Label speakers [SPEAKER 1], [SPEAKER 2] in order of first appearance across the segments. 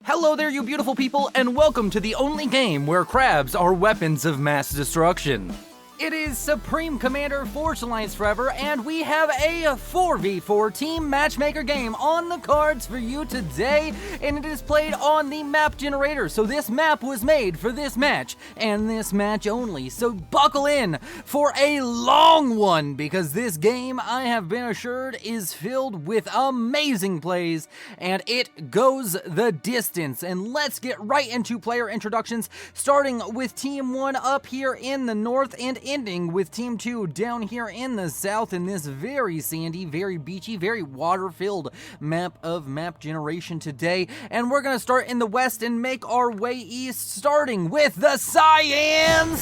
[SPEAKER 1] Hello there, you beautiful people, and welcome to the only game where crabs are weapons of mass destruction. It is Supreme Commander Forge Alliance Forever, and we have a 4v4 team matchmaker game on the cards for you today, and it is played on the map generator. So this map was made for this match, and this match only. So buckle in for a long one, because this game, I have been assured, is filled with amazing plays, and it goes the distance. And let's get right into player introductions, starting with Team 1 up here in the north, and ending with Team 2 down here in the south in this very sandy, very beachy, very water-filled map of map generation today. And we're going to start in the west and make our way east, starting with the Cybran,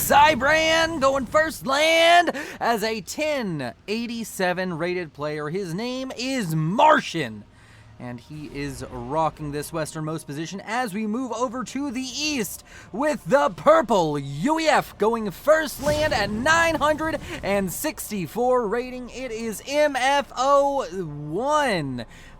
[SPEAKER 1] going first land as a 1087 rated player. His name is Martian, and he is rocking this westernmost position as we move over to the east with the purple UEF going first land at 964 rating. It is MFO1.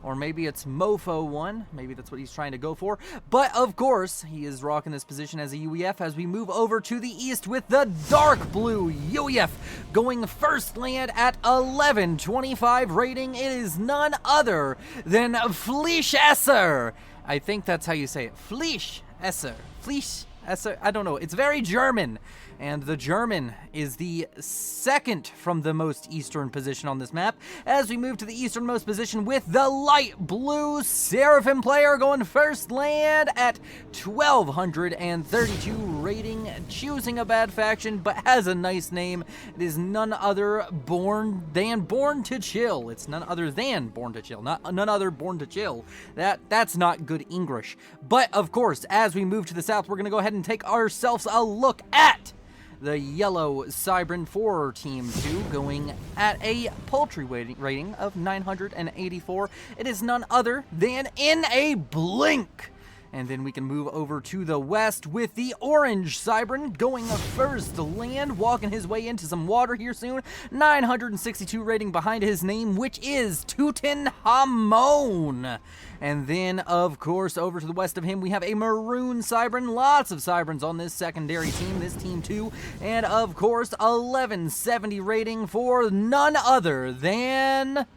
[SPEAKER 1] Or maybe it's Mofo 1. Maybe that's what he's trying to go for. But of course, he is rocking this position as a UEF as we move over to the east with the dark blue UEF going first land at 1125 rating. It is none other than Fleischesser. I think that's how you say it. Fleischesser. Fleischesser. I don't know. It's very German. And the German is the second from the most eastern position on this map as we move to the easternmost position with the light blue Seraphim player going first land at 1232 rating, choosing a bad faction but has a nice name. It is none other Born to Chill. It's none other than Born to Chill, not none other Born to Chill. That's not good English. But of course, as we move to the south, we're going to go ahead and take ourselves a look at the yellow Cybran for Team 2, going at a paltry rating of 984. It is none other than In a Blink. And then we can move over to the west with the orange Cybran going first to land, walking his way into some water here soon. 962 rating behind his name, which is Tutankhamun. And then, of course, over to the west of him, we have a maroon Cybran. Lots of Cybrans on this secondary team, this Team 2. And, of course, 1170 rating for none other than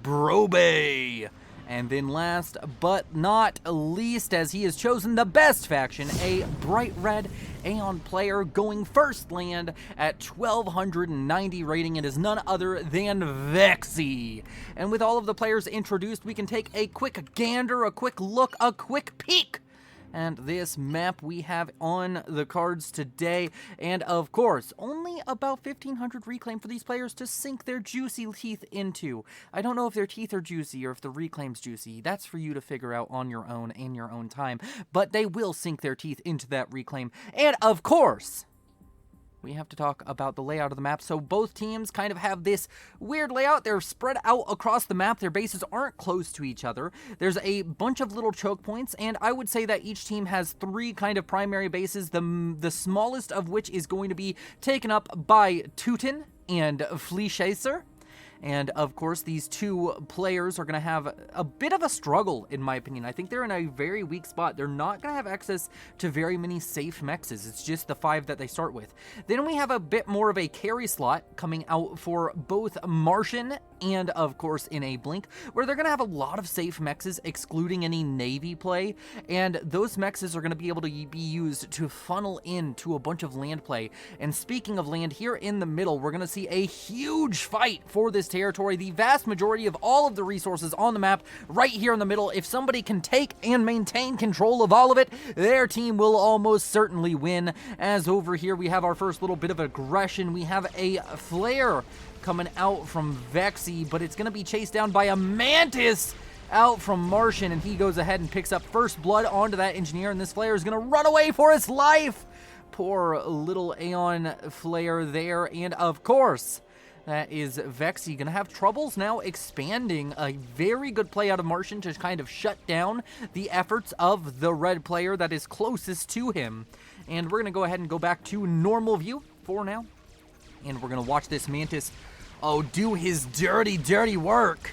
[SPEAKER 1] Brobe. And then last but not least, as he has chosen the best faction, a bright red Aeon player going first land at 1290 rating. It is none other than Vexy. And with all of the players introduced, we can take a quick gander, a quick look, a quick peek and this map we have on the cards today. And of course, only about 1,500 reclaim for these players to sink their juicy teeth into. I don't know if their teeth are juicy or if the reclaim's juicy. That's for you to figure out on your own in your own time. But they will sink their teeth into that reclaim. And of course, we have to talk about the layout of the map. So both teams kind of have this weird layout. They're spread out across the map. Their bases aren't close to each other. There's a bunch of little choke points, and I would say that each team has three kind of primary bases, the smallest of which is going to be taken up by Teuton and Fleischesser. And of course, these two players are going to have a bit of a struggle, in my opinion. I think they're in a very weak spot. They're not going to have access to very many safe mexes. It's just the 5 that they start with. Then we have a bit more of a carry slot coming out for both Martian and, of course, In a Blink, where they're going to have a lot of safe mexes, excluding any Navy play. And those mexes are going to be able to be used to funnel into a bunch of land play. And speaking of land, here in the middle, we're going to see a huge fight for this territory. The vast majority of all of the resources on the map right here in the middle. If somebody can take and maintain control of all of it, their team will almost certainly win. As over here we have our first little bit of aggression. We have a flare coming out from Vexy, but it's going to be chased down by a Mantis out from Martian, and he goes ahead and picks up first blood onto that engineer, and this flare is going to run away for its life. Poor little Aeon flare there. And of course, that is Vexy going to have troubles now expanding. A very good play out of Martian to kind of shut down the efforts of the red player that is closest to him. And we're going to go ahead and go back to normal view for now. And we're going to watch this Mantis, do his dirty, dirty work.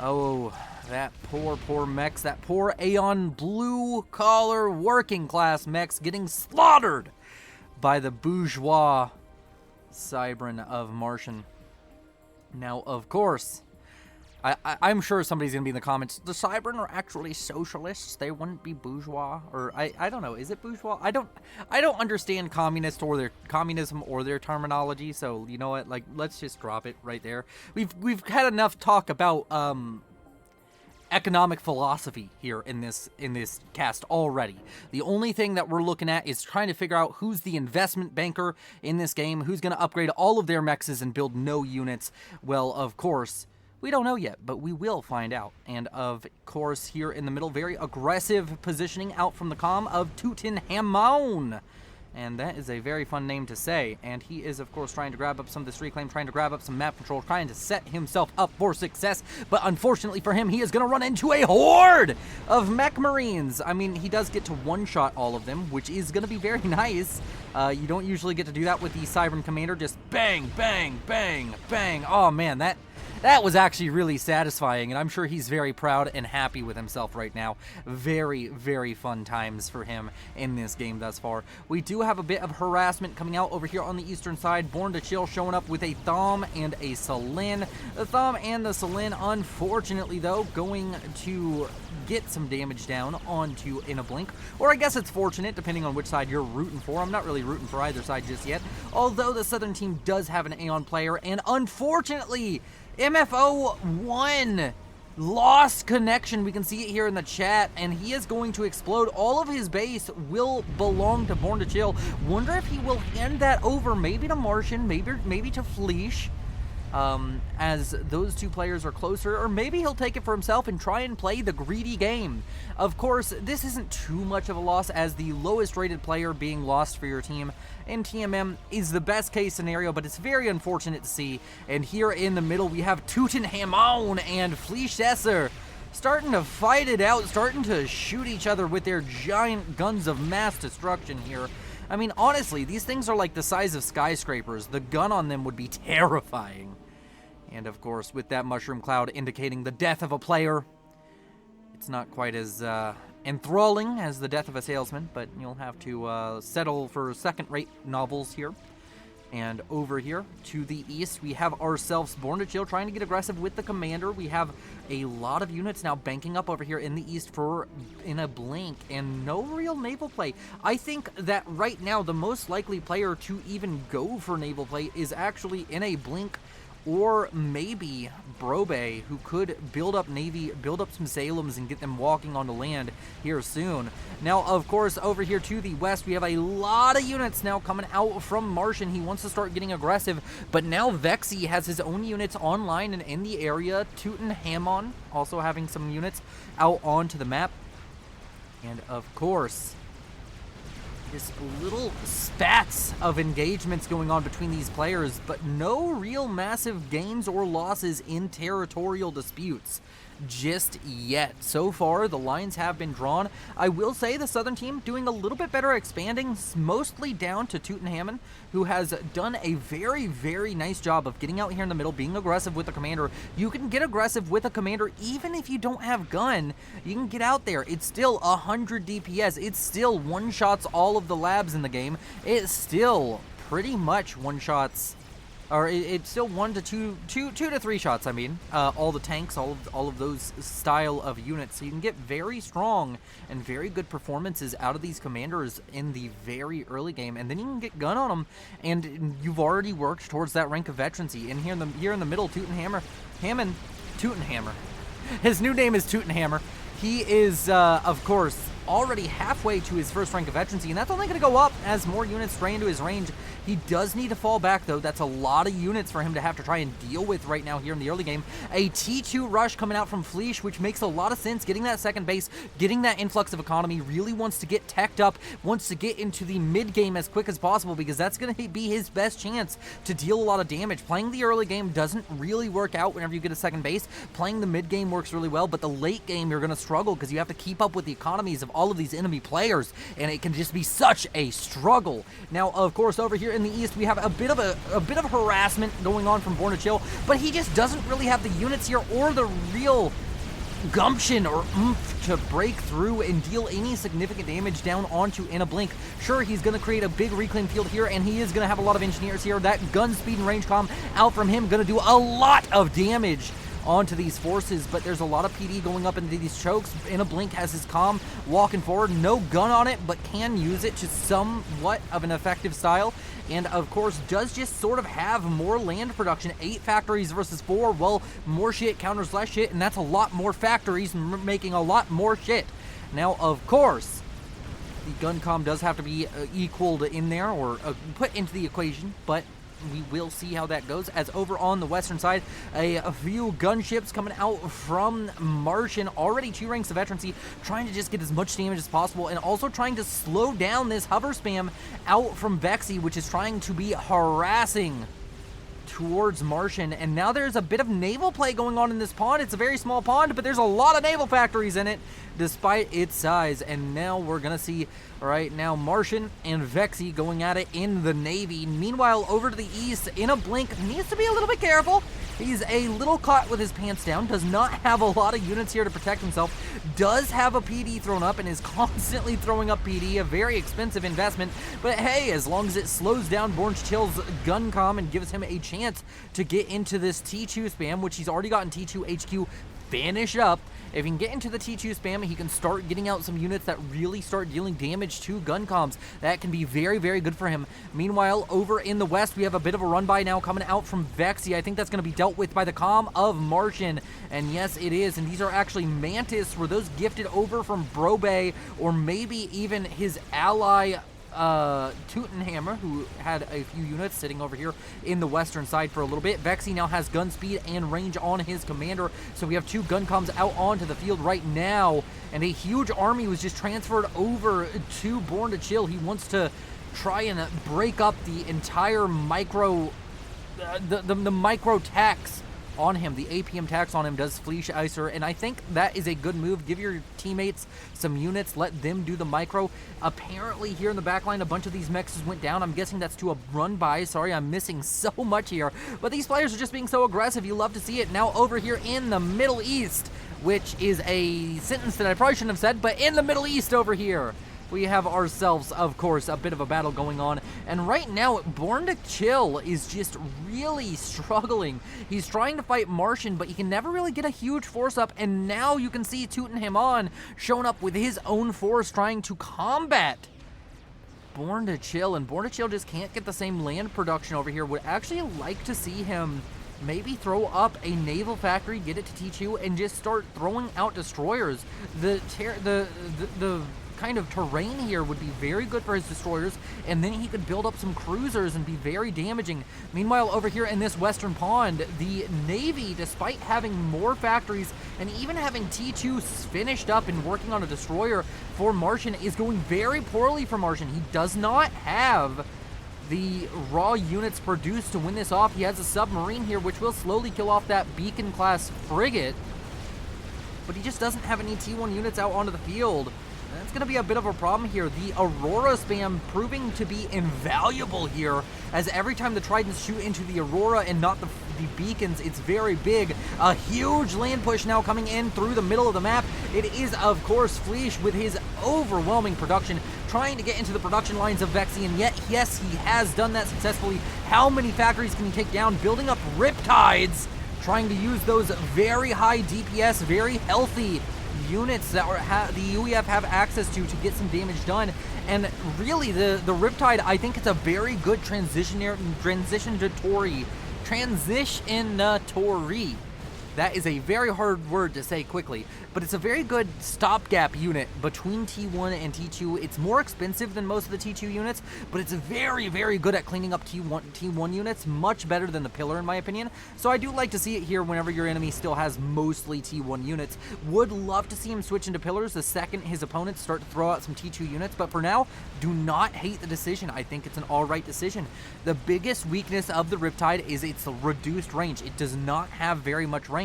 [SPEAKER 1] Oh, that poor mechs, that poor Aeon blue-collar working-class mechs getting slaughtered by the bourgeois Cybran of Martian. Now, of course, I'm sure somebody's going to be in the comments, the Cybran are actually socialists, they wouldn't be bourgeois, or I don't know, is it bourgeois? I don't understand communism or their terminology, so you know what, like, let's just drop it right there. We've had enough talk about economic philosophy here in this cast already. The only thing that we're looking at is trying to figure out who's the investment banker in this game, who's going to upgrade all of their mechs and build no units. Well, of course, we don't know yet, but we will find out. And of course, here in the middle, very aggressive positioning out from the comm of Tutankhamun. And that is a very fun name to say. And he is, of course, trying to grab up some of this reclaim, trying to grab up some map control, trying to set himself up for success. But unfortunately for him, he is going to run into a horde of mech marines. I mean, he does get to one-shot all of them, which is going to be very nice. You don't usually get to do that with the Cybran Commander. Just bang, bang, bang, bang. Oh, man, that was actually really satisfying, and I'm sure he's very proud and happy with himself right now. Very, very fun times for him in this game thus far. We do have a bit of harassment coming out over here on the eastern side. Born to Chill showing up with a Thom and a Selin. The Thom and the Selin, unfortunately, though, going to get some damage down onto in a blink. Or I guess it's fortunate, depending on which side you're rooting for. I'm not really rooting for either side just yet. Although the Southern team does have an Aeon player, and unfortunately, MFO1 lost connection. We can see it here in the chat, and he is going to explode. All of his base will belong to Born to Chill. Wonder if he will hand that over, maybe to Martian, maybe to Fleesh, as those two players are closer, or maybe he'll take it for himself and try and play the greedy game. Of course, this isn't too much of a loss, as the lowest rated player being lost for your team in TMM is the best case scenario, but it's very unfortunate to see. And here in the middle, we have Tutankhamun and Fleesh starting to fight it out, starting to shoot each other with their giant guns of mass destruction here. I mean, honestly, these things are like the size of skyscrapers. The gun on them would be terrifying. And of course, with that mushroom cloud indicating the death of a player, it's not quite as enthralling as the death of a salesman, but you'll have to settle for second-rate novels here. And over here to the east, we have ourselves Born to Chill trying to get aggressive with the commander. We have a lot of units now banking up over here in the east for in a blink, and no real naval play. I think that right now the most likely player to even go for naval play is actually in a blink, or maybe Brobe, who could build up Navy, build up some Salems and get them walking onto land here soon. Now, of course, over here to the west, we have a lot of units now coming out from Martian. He wants to start getting aggressive, but now Vexy has his own units online and in the area. Tutankhamun also having some units out onto the map. And, of course, just little spats of engagements going on between these players, but no real massive gains or losses in territorial disputes just yet. So far, the lines have been drawn. I will say the Southern team doing a little bit better expanding, mostly down to Tutankhamun, who has done a very, very nice job of getting out here in the middle, being aggressive with the commander. You can get aggressive with a commander even if you don't have gun. You can get out there. It's still 100 DPS. It's still one-shots all of the labs in the game. It's still pretty much one-shots, or it's still 1 to 2 to 3 shots, I mean, all the tanks, all of those style of units. So you can get very strong and very good performances out of these commanders in the very early game, and then you can get gun on them, and you've already worked towards that rank of veterancy. And here in the middle, Tutankhamun. His new name is Tutankhamun. He is, of course, already halfway to his first rank of veterancy, and that's only going to go up as more units stray into his range. He does need to fall back, though. That's a lot of units for him to have to try and deal with right now here in the early game. A T2 rush coming out from Fleesh, which makes a lot of sense. Getting that second base, getting that influx of economy, really wants to get teched up, wants to get into the mid game as quick as possible, because that's going to be his best chance to deal a lot of damage. Playing the early game doesn't really work out whenever you get a second base. Playing the mid game works really well, but the late game you're going to struggle because you have to keep up with the economies of all of these enemy players, and it can just be such a struggle. Now, of course, over here in the east, we have a bit of harassment going on from Born to Chill, but he just doesn't really have the units here or the real gumption or oomph to break through and deal any significant damage down onto in a blink. Sure, he's going to create a big reclaim field here, and he is going to have a lot of engineers here. That gun speed and range comm out from him going to do a lot of damage onto these forces, but there's a lot of PD going up into these chokes. In a blink has his comm walking forward, no gun on it, but can use it to somewhat of an effective style, and of course does just sort of have more land production. 8 factories versus 4, well, more shit counters less shit, and that's a lot more factories making a lot more shit. Now, of course, the gun comm does have to be equaled in there, or put into the equation, but we will see how that goes, as over on the western side, a few gunships coming out from Martian, already 2 ranks of veterancy, trying to just get as much damage as possible, and also trying to slow down this hover spam out from Vexy, which is trying to be harassing towards Martian. And now there's a bit of naval play going on in this pond. It's a very small pond, but there's a lot of naval factories in it despite its size. And now we're gonna see right now Martian and Vexy going at it in the Navy. Meanwhile, over to the east, in a blink, needs to be a little bit careful. He's a little caught with his pants down, does not have a lot of units here to protect himself, does have a PD thrown up and is constantly throwing up PD, a very expensive investment, but hey, as long as it slows down Born to Chill's gun comm and gives him a chance to get into this T2 spam, which he's already gotten T2 HQ finished up. If he can get into the T2 spam, he can start getting out some units that really start dealing damage to gun comms. That can be very, very good for him. Meanwhile, over in the west, we have a bit of a run by now coming out from Vexy. I think that's going to be dealt with by the comm of Martian. And yes, it is. And these are actually Mantis. Were those gifted over from Brobe, or maybe even his ally Teutonhammer, who had a few units sitting over here in the western side for a little bit. Vexy now has gun speed and range on his commander, so we have 2 gun comms out onto the field right now, and a huge army was just transferred over to Born to Chill. He wants to try and break up the entire micro the micro tax on him. The APM tax on him does Fleesh Icer, and I think that is a good move. Give your teammates some units, let them do the micro. Apparently here in the backline, a bunch of these mechs went down. I'm guessing that's to a run by. Sorry, I'm missing so much here, but these players are just being so aggressive. You love to see it. Now over here in the Middle East, which is a sentence that I probably shouldn't have said, but in the Middle East over here, we have ourselves, of course, a bit of a battle going on. And right now, Born to Chill is just really struggling. He's trying to fight Martian, but he can never really get a huge force up. And now you can see Teutonhamon showing up with his own force trying to combat Born to Chill. And Born to Chill just can't get the same land production over here. Would actually like to see him maybe throw up a naval factory, get it to T2, and just start throwing out destroyers. The kind of terrain here would be very good for his destroyers, and then he could build up some cruisers and be very damaging. Meanwhile, over here in this western pond, the Navy, despite having more factories and even having T2 finished up and working on a destroyer for Martian, is going very poorly for Martian. He does not have the raw units produced to win this off. He has a submarine here, which will slowly kill off that Beacon class frigate, but he just doesn't have any T1 units out onto the field. That's going to be a bit of a problem here. The Aurora spam proving to be invaluable here, as every time the Tridents shoot into the Aurora and not the beacons, it's very big. A huge land push now coming in through the middle of the map. It is, of course, Fleesh with his overwhelming production, trying to get into the production lines of Vexy, and yet, yes, he has done that successfully. How many factories can he take down? Building up Riptides, trying to use those very high DPS, very healthy units that the UEF have access to get some damage done. And really, the Riptide, I think it's a very good transitionatory. That is a very hard word to say quickly, but it's a very good stopgap unit between T1 and T2. It's more expensive than most of the T2 units, but it's very, very good at cleaning up T1 units, much better than the Pillar in my opinion. So I do like to see it here whenever your enemy still has mostly T1 units. Would love to see him switch into Pillars the second his opponents start to throw out some T2 units, but for now, do not hate the decision. I think it's an alright decision. The biggest weakness of the Riptide is its reduced range. It does not have very much range.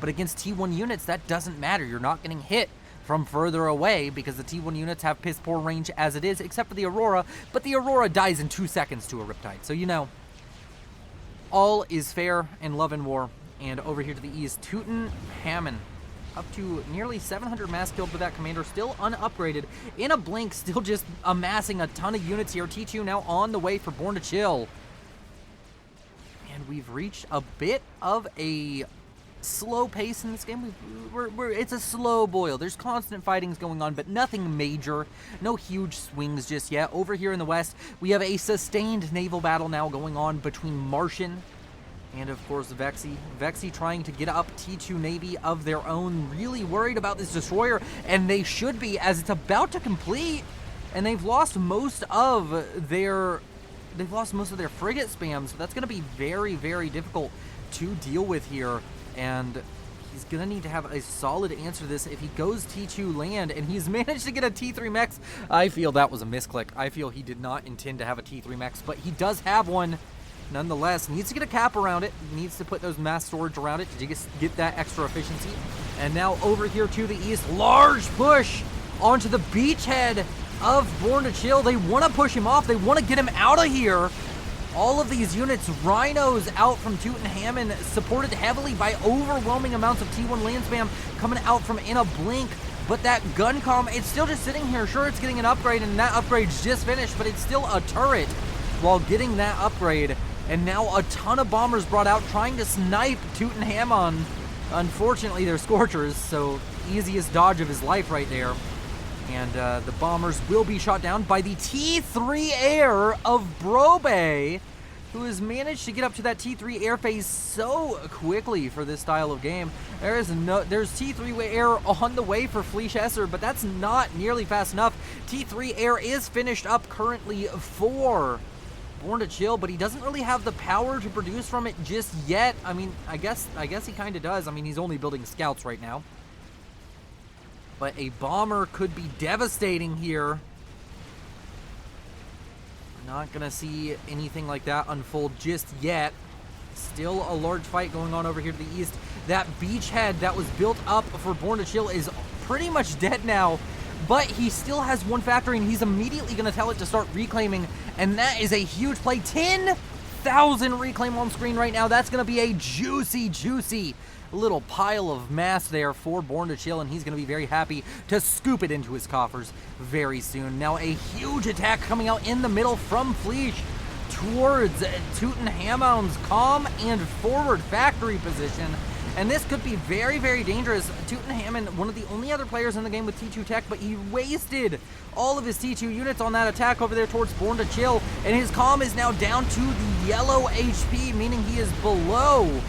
[SPEAKER 1] But against T1 units, that doesn't matter. You're not getting hit from further away because the T1 units have piss poor range as it is, except for the Aurora, but the Aurora dies in 2 seconds to a Riptide. So, you know, all is fair in love and war. And over here to the east, Teutonhamon up to nearly 700 mass killed with that commander, still unupgraded. In a blink, still just amassing a ton of units here. T2 now on the way for Born to Chill. And we've reached a bit of a slow pace in this game. It's a slow boil. There's constant fightings going on, but nothing major. No huge swings just yet. Over here in the west, we have a sustained naval battle now going on between Martian and, of course, Vexy. Vexy trying to get up T2 Navy of their own. Really worried about this destroyer, and they should be, as it's about to complete, and they've lost most of their frigate spam, so that's going to be very, very difficult to deal with here. And he's going to need to have a solid answer to this. If he goes T2 land and he's managed to get a T3 Mex, I feel that was a misclick. I feel he did not intend to have a T3 Mex, but he does have one nonetheless. Needs to get a cap around it. Needs to put those mass storage around it to just get that extra efficiency. And now over here to the east, large push onto the beachhead of Born to Chill. They want to push him off. They want to get him out of here. All of these units, Rhinos out from Tutankhamun, supported heavily by overwhelming amounts of T1 land spam coming out from in a blink. But that gun comm, it's still just sitting here. Sure, it's getting an upgrade, and that upgrade's just finished, but it's still a turret while getting that upgrade. And now a ton of bombers brought out trying to snipe Tutankhamun. Unfortunately, they're Scorchers, so easiest dodge of his life right there. And the bombers will be shot down by the T3 air of Brobe, who has managed to get up to that T3 air phase so quickly for this style of game. There's T3 air on the way for Fleesh Esser, but that's not nearly fast enough. T3 air is finished up currently for Born to Chill, but he doesn't really have the power to produce from it just yet. I mean, I guess he kind of does. I mean, he's only building scouts right now. But a bomber could be devastating here. We're not going to see anything like that unfold just yet. Still a large fight going on over here to the east. That beachhead that was built up for Born to Chill is pretty much dead now. But he still has one factory, and he's immediately going to tell it to start reclaiming. And that is a huge play. 10,000 reclaim on screen right now. That's going to be a juicy, juicy little pile of mass there for Born to Chill, and he's going to be very happy to scoop it into his coffers very soon. Now a huge attack coming out in the middle from Fleesh towards Tutankhamun's comm and forward factory position. And this could be very, very dangerous. Tutankhamun, one of the only other players in the game with T2 tech, but he wasted all of his T2 units on that attack over there towards Born to Chill, and his comm is now down to the yellow HP, meaning he is below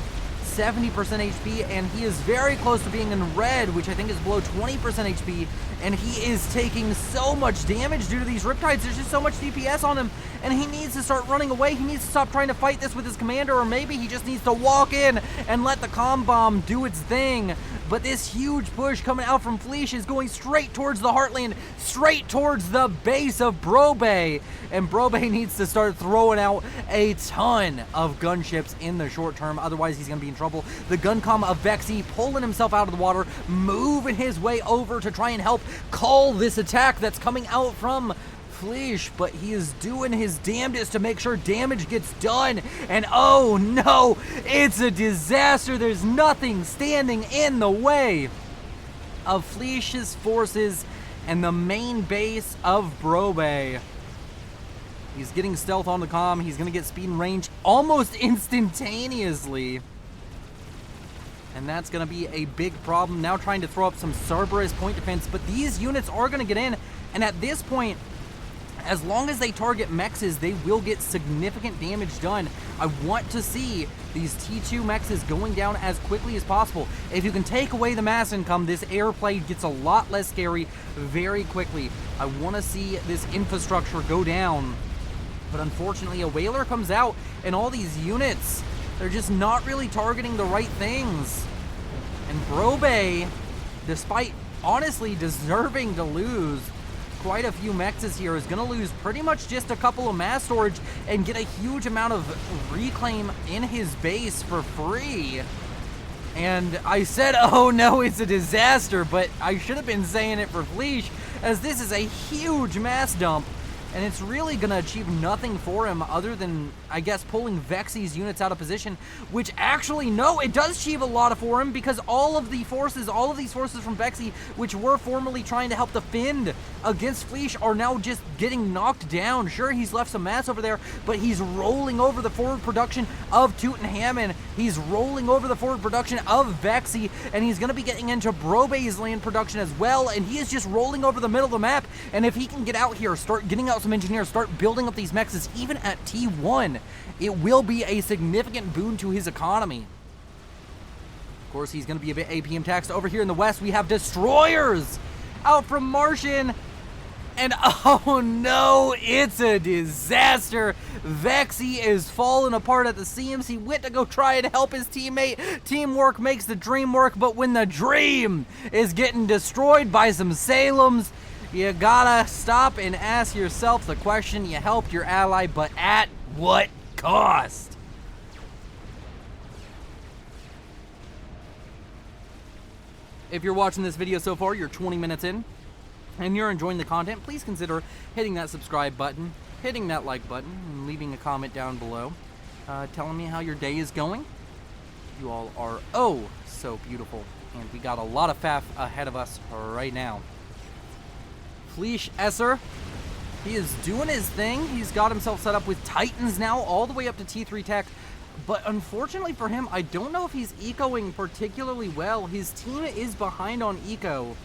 [SPEAKER 1] 70% HP, and he is very close to being in red, which I think is below 20% HP, and he is taking so much damage due to these Riptides. There's just so much DPS on him, and he needs to start running away. He needs to stop trying to fight this with his commander, or maybe he just needs to walk in and let the comm bomb do its thing. But this huge push coming out from Fleesh is going straight towards the Heartland, straight towards the base of Brobe. And Brobe needs to start throwing out a ton of gunships in the short term, otherwise he's going to be in trouble. The gun comm of Vexy pulling himself out of the water, moving his way over to try and help call this attack that's coming out from Fleesh, but he is doing his damnedest to make sure damage gets done. And oh no, it's a disaster. There's nothing standing in the way of Fleesh's forces and the main base of Brobe. He's getting stealth on the comm. He's going to get speed and range almost instantaneously. And that's going to be a big problem. Now trying to throw up some Cerberus point defense, but these units are going to get in. And at this point, as long as they target mexes, they will get significant damage done. I want to see these T2 mexes going down as quickly as possible. If you can take away the mass income, this airplay gets a lot less scary very quickly. I want to see this infrastructure go down. But unfortunately, a whaler comes out, and all these units, they're just not really targeting the right things. And Brobe, despite honestly deserving to lose quite a few mexes here, is going to lose pretty much just a couple of mass storage and get a huge amount of reclaim in his base for free. And I said, oh no, it's a disaster, but I should have been saying it for Fleesh, as this is a huge mass dump. and it's really going to achieve nothing for him other than, I guess, pulling Vexy's units out of position, which actually, no, it does achieve a lot for him, because all of these forces from Vexy, which were formerly trying to help defend against Fleesh, are now just getting knocked down. Sure, he's left some mass over there, but he's rolling over the forward production of Tutankhamun. He's rolling over the forward production of Vexy, and he's going to be getting into Brobe's land production as well, and he is just rolling over the middle of the map. And if he can get out here, start getting out some engineers, start building up these mexes, even at T1, it will be a significant boon to his economy. Of course, he's going to be a bit APM taxed. Over here in the west, we have destroyers out from Martian. And oh no, it's a disaster. Vexy is falling apart at the seams. He went to go try and help his teammate. Teamwork makes the dream work, but when the dream is getting destroyed by some Salems, you gotta stop and ask yourself the question. You helped your ally, but at what cost? If you're watching this video so far, you're 20 minutes in, and you're enjoying the content, please consider hitting that subscribe button, hitting that like button, and leaving a comment down below, telling me how your day is going. You all are oh so beautiful, and we got a lot of FAF ahead of us right now. Fleesh Esser, he is doing his thing. He's got himself set up with Titans now, all the way up to T3 tech. But unfortunately for him, I don't know if he's ecoing particularly well. His team is behind on eco,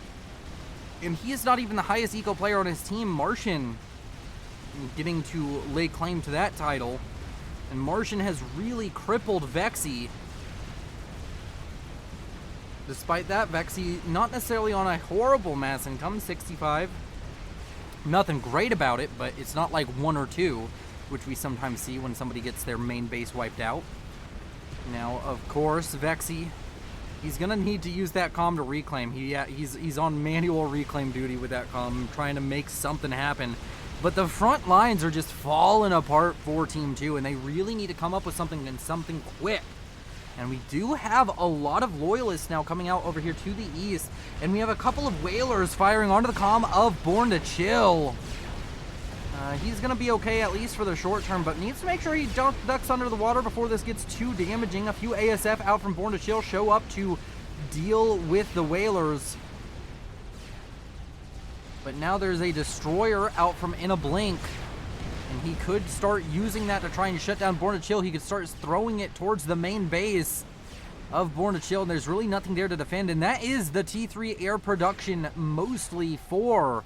[SPEAKER 1] and he is not even the highest eco player on his team. Martian getting to lay claim to that title, and Martian has really crippled Vexy. Despite that, Vexy not necessarily on a horrible mass income, 65. Nothing great about it, but it's not like 1 or 2, which we sometimes see when somebody gets their main base wiped out. Now, of course, Vexy, he's gonna need to use that comm to reclaim. He's on manual reclaim duty with that comm, trying to make something happen. But the front lines are just falling apart for Team 2, and they really need to come up with something, and something quick. And we do have a lot of loyalists now coming out over here to the east, and we have a couple of whalers firing onto the comm of Born to Chill. He's going to be okay, at least for the short term, but needs to make sure he ducks under the water before this gets too damaging. A few ASF out from Born to Chill show up to deal with the whalers. But now there's a destroyer out from In a Blink, and he could start using that to try and shut down Born to Chill. He could start throwing it towards the main base of Born to Chill, and there's really nothing there to defend, and that is the T3 air production mostly for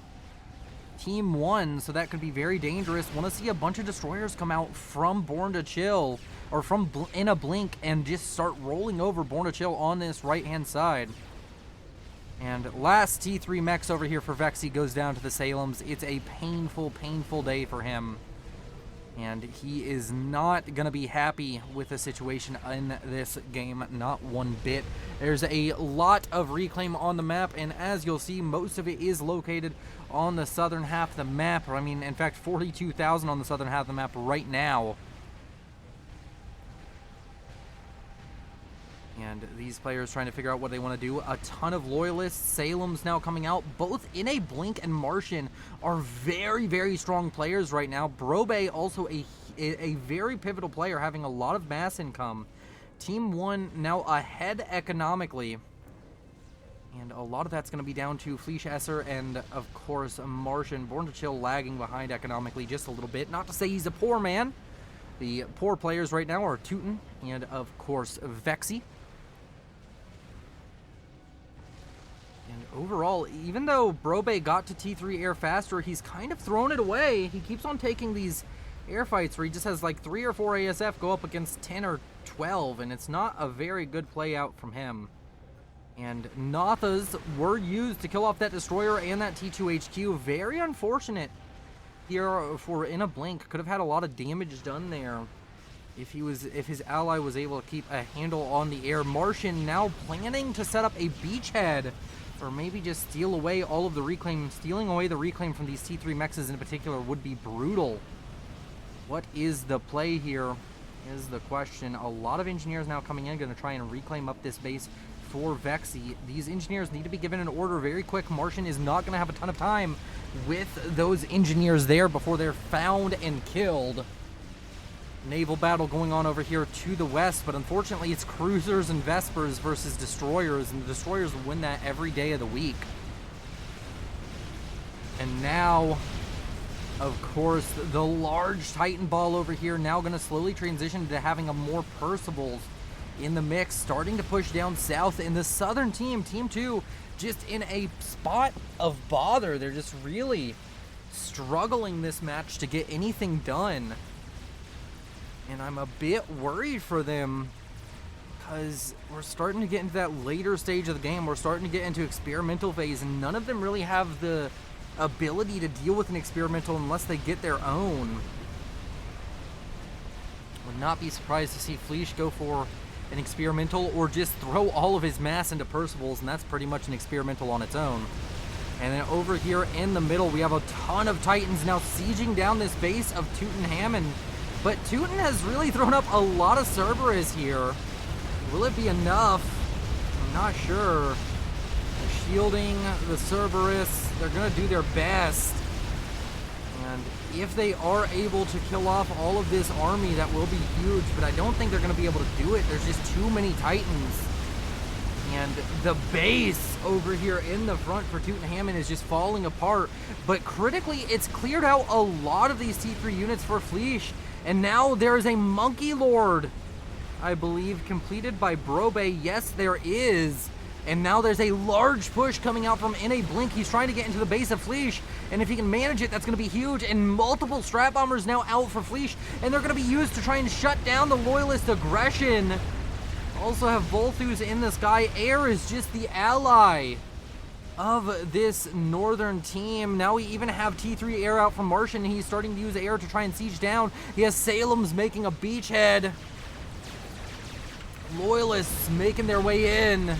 [SPEAKER 1] Team 1, so that could be very dangerous. Want to see a bunch of destroyers come out from Born to Chill, or from In a Blink, and just start rolling over Born to Chill on this right-hand side. And last T3 mechs over here for Vexy goes down to the Salems. It's a painful, painful day for him, and he is not going to be happy with the situation in this game, not one bit. There's a lot of reclaim on the map, and as you'll see, most of it is located on the southern half of the map. I mean, in fact, 42,000 on the southern half of the map right now. And these players trying to figure out what they want to do. A ton of loyalists. Salem's now coming out. Both In a Blink and Martian are very, very strong players right now. Brobe also a very pivotal player, having a lot of mass income. Team 1 now ahead economically. And a lot of that's going to be down to Fleesh Esser and, of course, Martian. Born to Chill lagging behind economically just a little bit. Not to say he's a poor man. The poor players right now are Teuton and, of course, Vexy. And overall, even though Brobe got to T3 air faster, he's kind of thrown it away. He keeps on taking these air fights where he just has like 3 or 4 ASF go up against 10 or 12, and it's not a very good play out from him. And Nathas were used to kill off that destroyer and that T2 HQ. Very unfortunate here for In a Blink. Could have had a lot of damage done there if his ally was able to keep a handle on the air. Martian now planning to set up a beachhead, or maybe just steal away all of the reclaim. Stealing away the reclaim from these T3 mexes in particular would be brutal. What is the play here is the question. A lot of engineers now coming in, going to try and reclaim up this base for Vexy. These engineers need to be given an order very quick. Martian is not going to have a ton of time with those engineers there before they're found and killed. Naval battle going on over here to the west, but unfortunately it's cruisers and Vespers versus destroyers, and the destroyers win that every day of the week. And now, of course, the large Titan ball over here now going to slowly transition to having a more Percivals in the mix, starting to push down south. And the southern team, Team 2, just in a spot of bother. They're just really struggling this match to get anything done. And I'm a bit worried for them because we're starting to get into that later stage of the game. We're starting to get into experimental phase, and none of them really have the ability to deal with an experimental unless they get their own. Would not be surprised to see Fleesh go for an experimental or just throw all of his mass into Percivals, and that's pretty much an experimental on its own. And then over here in the middle, we have a ton of Titans now sieging down this base of Teuton. But Teuton has really thrown up a lot of Cerberus here. Will it be enough? I'm not sure. They're shielding the Cerberus. They're going to do their best. And if they are able to kill off all of this army, that will be huge. But I don't think they're going to be able to do it. There's just too many Titans. And the base over here in the front for Teuton is just falling apart. But critically, it's cleared out a lot of these T3 units for Fleesh. And now there is a Monkey Lord, I believe, completed by Brobe. Yes, there is. And now there's a large push coming out from In a Blink. He's trying to get into the base of Fleesh. And if he can manage it, that's going to be huge. And multiple Strat Bombers now out for Fleesh. And they're going to be used to try and shut down the Loyalist aggression. Also have Volthus in the sky. Air is just the ally of this northern team. Now we even have T3 air out from Martian. He's starting to use air to try and siege down. He has Salem's making a beachhead. Loyalists making their way in,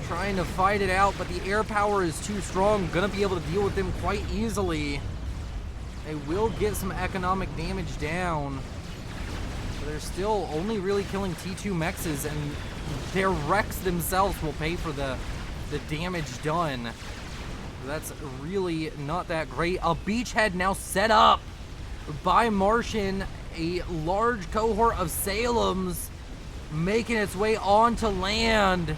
[SPEAKER 1] trying to fight it out, but the air power is too strong. Gonna be able to deal with them quite easily. They will get some economic damage down, but they're still only really killing T2 mexes, and their wrecks themselves will pay for the damage done. That's really not that great. A beachhead now set up by Martian. A large cohort of Salem's making its way onto land.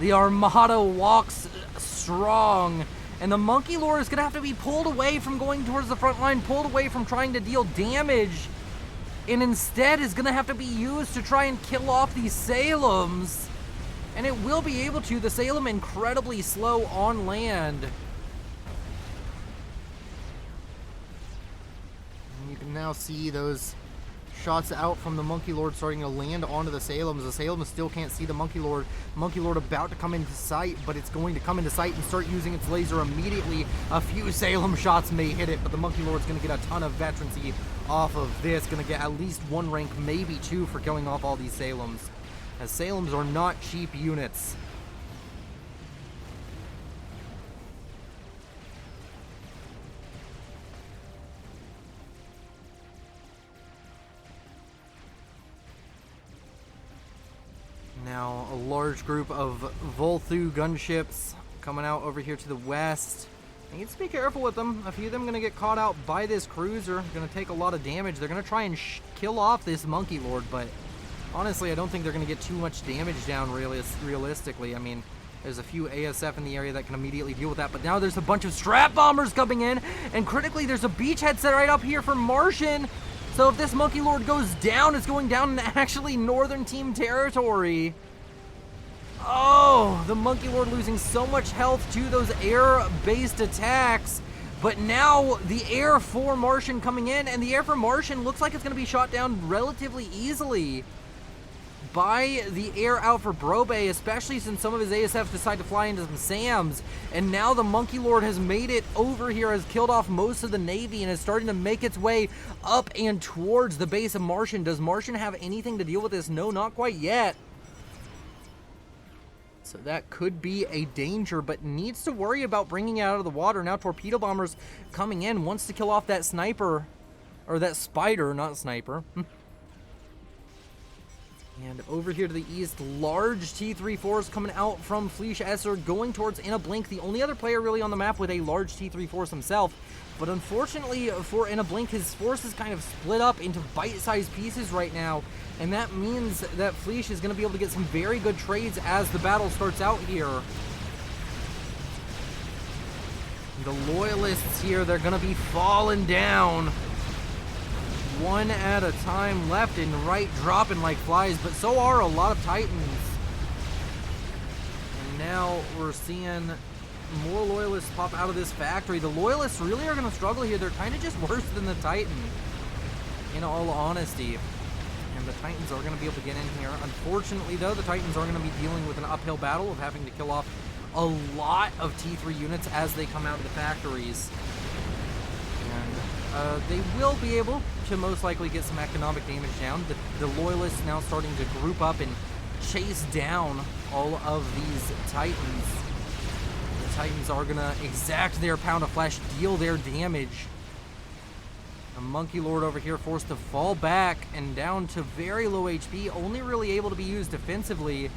[SPEAKER 1] The Armada walks strong, and the Monkey Lord is going to have to be pulled away from going towards the front line, pulled away from trying to deal damage, and instead is going to have to be used to try and kill off these Salem's. And it will be able to. The Salem incredibly slow on land. And you can now see those shots out from the Monkey Lord starting to land onto the Salems. The Salems still can't see the Monkey Lord. Monkey Lord about to come into sight, but it's going to come into sight and start using its laser immediately. A few Salem shots may hit it, but the Monkey Lord's going to get a ton of veterancy off of this. Going to get at least 1 rank, maybe 2 for killing off all these Salems, as Salems are not cheap units. Now a large group of Volthu gunships coming out over here to the west. You need to be careful with them. A few of them going to get caught out by this cruiser. Going to take a lot of damage. They're going to try and kill off this Monkey Lord, but honestly, I don't think they're going to get too much damage down realistically. I mean, there's a few ASF in the area that can immediately deal with that, but now there's a bunch of Strat Bombers coming in, and critically, there's a beachhead set right up here for Martian. So if this Monkey Lord goes down, it's going down in actually northern team territory. Oh, the Monkey Lord losing so much health to those air-based attacks. But now the air for Martian coming in, and the air for Martian looks like it's going to be shot down relatively easily by the air out for Brobe, especially since some of his ASFs decide to fly into some SAMs. And now the Monkey Lord has made it over here, has killed off most of the Navy, and is starting to make its way up and towards the base of Martian. Does Martian have anything to deal with this? No, not quite yet. So that could be a danger, but needs to worry about bringing it out of the water. Now torpedo bombers coming in, wants to kill off that sniper, or that spider, not sniper. And over here to the east, large T3 force coming out from Fleesh Esser, going towards Blink, the only other player really on the map with a large T3 force himself. But unfortunately for Blink, his force is kind of split up into bite-sized pieces right now, and that means that Fleesh is going to be able to get some very good trades as the battle starts out here. The Loyalists here, they're going to be falling down one at a time, left and right, dropping like flies, but so are a lot of Titans. And now we're seeing more Loyalists pop out of this factory. The Loyalists really are going to struggle here. They're kind of just worse than the Titan, in all honesty. And the Titans are going to be able to get in here. Unfortunately, though, the Titans are going to be dealing with an uphill battle of having to kill off a lot of T3 units as they come out of the factories. And they will be able to most likely get some economic damage down. The Loyalists now starting to group up and chase down all of these Titans. The Titans are going to exact their pound of flesh, deal their damage. A Monkey Lord over here forced to fall back and down to very low HP, only really able to be used defensively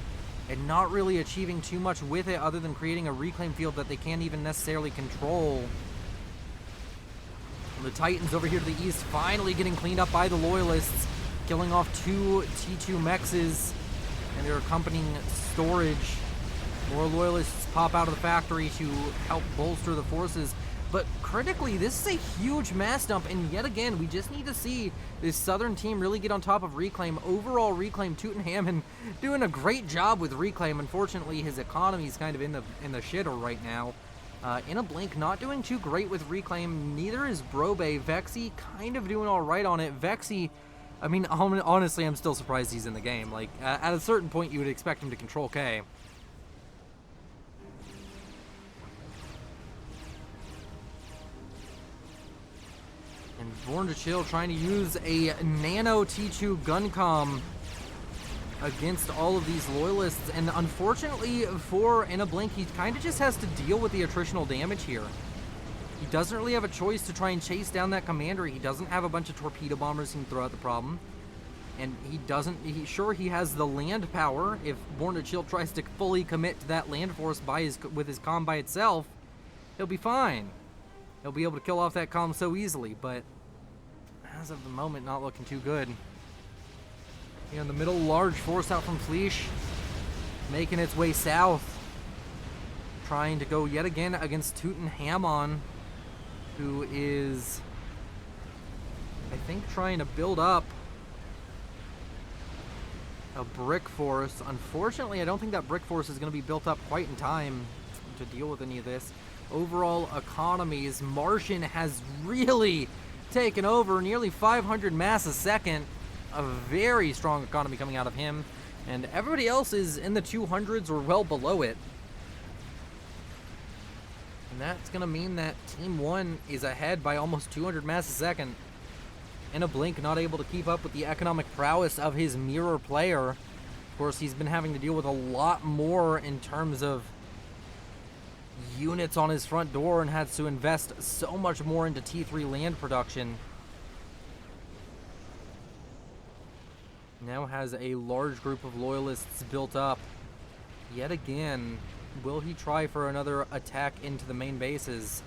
[SPEAKER 1] and not really achieving too much with it other than creating a reclaim field that they can't even necessarily control. The Titans over here to the east finally getting cleaned up by the Loyalists, killing off 2 T2 mexes and their accompanying storage. More Loyalists pop out of the factory to help bolster the forces. But critically, this is a huge mass dump, and yet again, we just need to see this Southern team really get on top of Reclaim. Overall, Reclaim, Teutonhammon doing a great job with Reclaim. Unfortunately, his economy is kind of in the shitter right now. Blink not doing too great with Reclaim, neither is Brobe. Vexy kind of doing all right on it. Vexy, I mean, honestly, I'm still surprised he's in the game. Like, at a certain point, you would expect him to control K. And Born to Chill trying to use a Nano T2 Guncom against all of these Loyalists, and unfortunately for Blink, he kind of just has to deal with the attritional damage here. He doesn't really have a choice to try and chase down that commander. He doesn't have a bunch of torpedo bombers he can throw at the problem, and he has the land power. If Born to Chill tries to fully commit to that land force with his comm by itself, he'll be fine. He'll be able to kill off that comm so easily, but as of the moment, not looking too good. In the middle, large force out from Fleesh, making its way south, trying to go yet again against Teutonhammon, who is, I think, trying to build up a brick force. Unfortunately, I don't think that brick force is going to be built up quite in time to deal with any of this. Overall economies, Martian has really taken over, nearly 500 mass a second. A very strong economy coming out of him, and everybody else is in the 200s or well below it. And that's going to mean that Team 1 is ahead by almost 200 mass a second. Blink not able to keep up with the economic prowess of his mirror player. Of course, he's been having to deal with a lot more in terms of units on his front door and had to invest so much more into T3 land production. Now has a large group of Loyalists built up. Yet again, will he try for another attack into the main bases?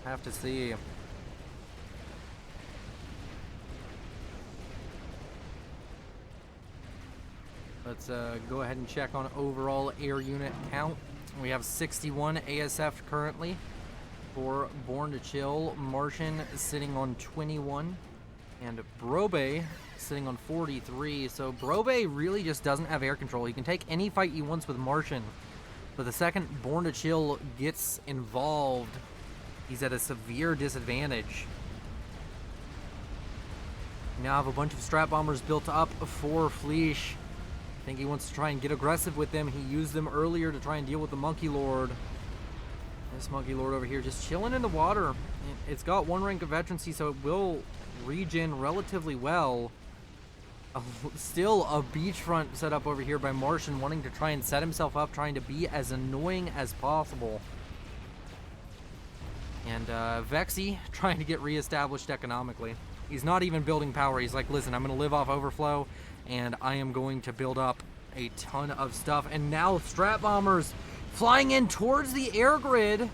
[SPEAKER 1] Have to see. Let's go ahead and check on overall air unit count. We have 61 ASF currently for Born to Chill. Martian sitting on 21. And Brobe sitting on 43. So Brobe really just doesn't have air control. He can take any fight he wants with Martian, but the second Born to Chill gets involved, he's at a severe disadvantage. Now have a bunch of strat bombers built up for Fleesh. I think he wants to try and get aggressive with them. He used them earlier to try and deal with the Monkey Lord. This Monkey Lord over here just chilling in the water. It's got 1 rank of veterancy, so it will regen relatively well. Still a beachfront set up over here by Martian, wanting to try and set himself up, trying to be as annoying as possible. And Vexy trying to get reestablished economically. He's not even building power. He's like, listen, I'm going to live off overflow, and I am going to build up a ton of stuff. And now strat bombers flying in towards the air grid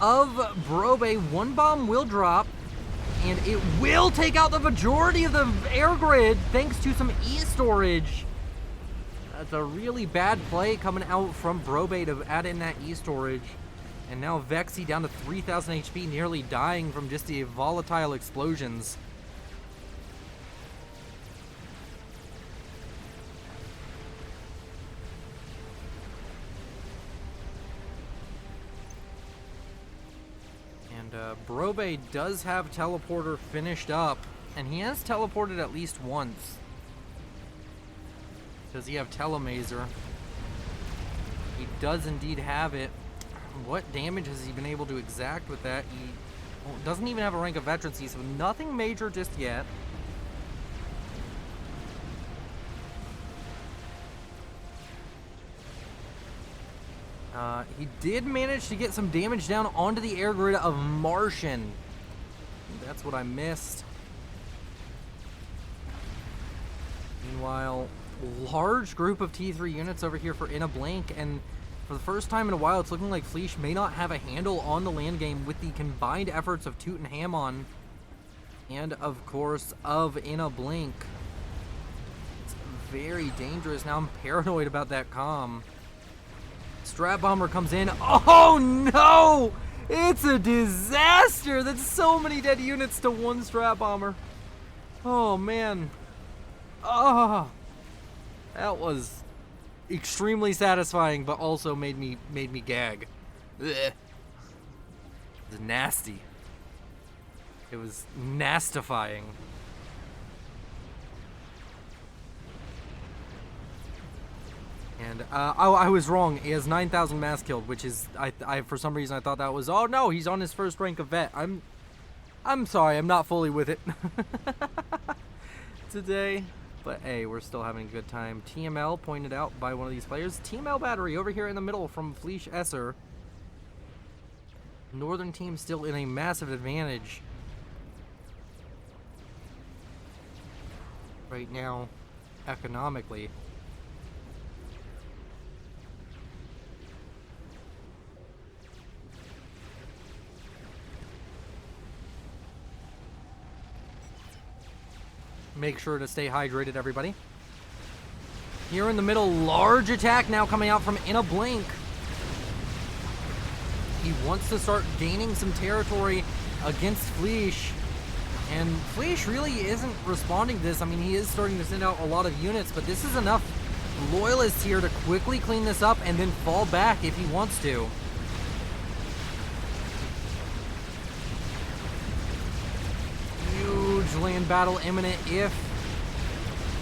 [SPEAKER 1] of Brobe. One bomb will drop, and it will take out the majority of the air grid thanks to some E-storage. That's a really bad play coming out from Brobe to add in that E-storage. And now Vexy down to 3,000 HP, nearly dying from just the volatile explosions. And Brobe does have teleporter finished up, and he has teleported at least once. Does he have telemazer? He does indeed have it. What damage has he been able to exact with that? He doesn't even have a rank of veterancy, so nothing major just yet. He did manage to get some damage down onto the air grid of Martian. That's what I missed. Meanwhile, large group of T3 units over here for In a Blink, and for the first time in a while, it's looking like Fleesh may not have a handle on the land game with the combined efforts of Toot and Hammon and, of course, of In a Blink. It's very dangerous. Now I'm paranoid about that comm. Strat Bomber comes in. Oh, no! It's a disaster! That's so many dead units to one Strat Bomber. Oh, man. Oh, that was extremely satisfying, but also made me gag. Ugh. It was nasty. It was nastifying. And I was wrong. He has 9,000 mass killed, which is I for some reason I thought that was, oh no, he's on his first rank of vet. I'm sorry, I'm not fully with it today. But hey, we're still having a good time. TML pointed out by one of these players. TML battery over here in the middle from Fleesh Esser. Northern team still in a massive advantage right now, economically. Make sure to stay hydrated, everybody. Here in the middle, large attack now coming out from In a Blink. He wants to start gaining some territory against Fleesh. And Fleesh really isn't responding to this. I mean, he is starting to send out a lot of units, but this is enough loyalists here to quickly clean this up and then fall back if he wants to. Land battle imminent if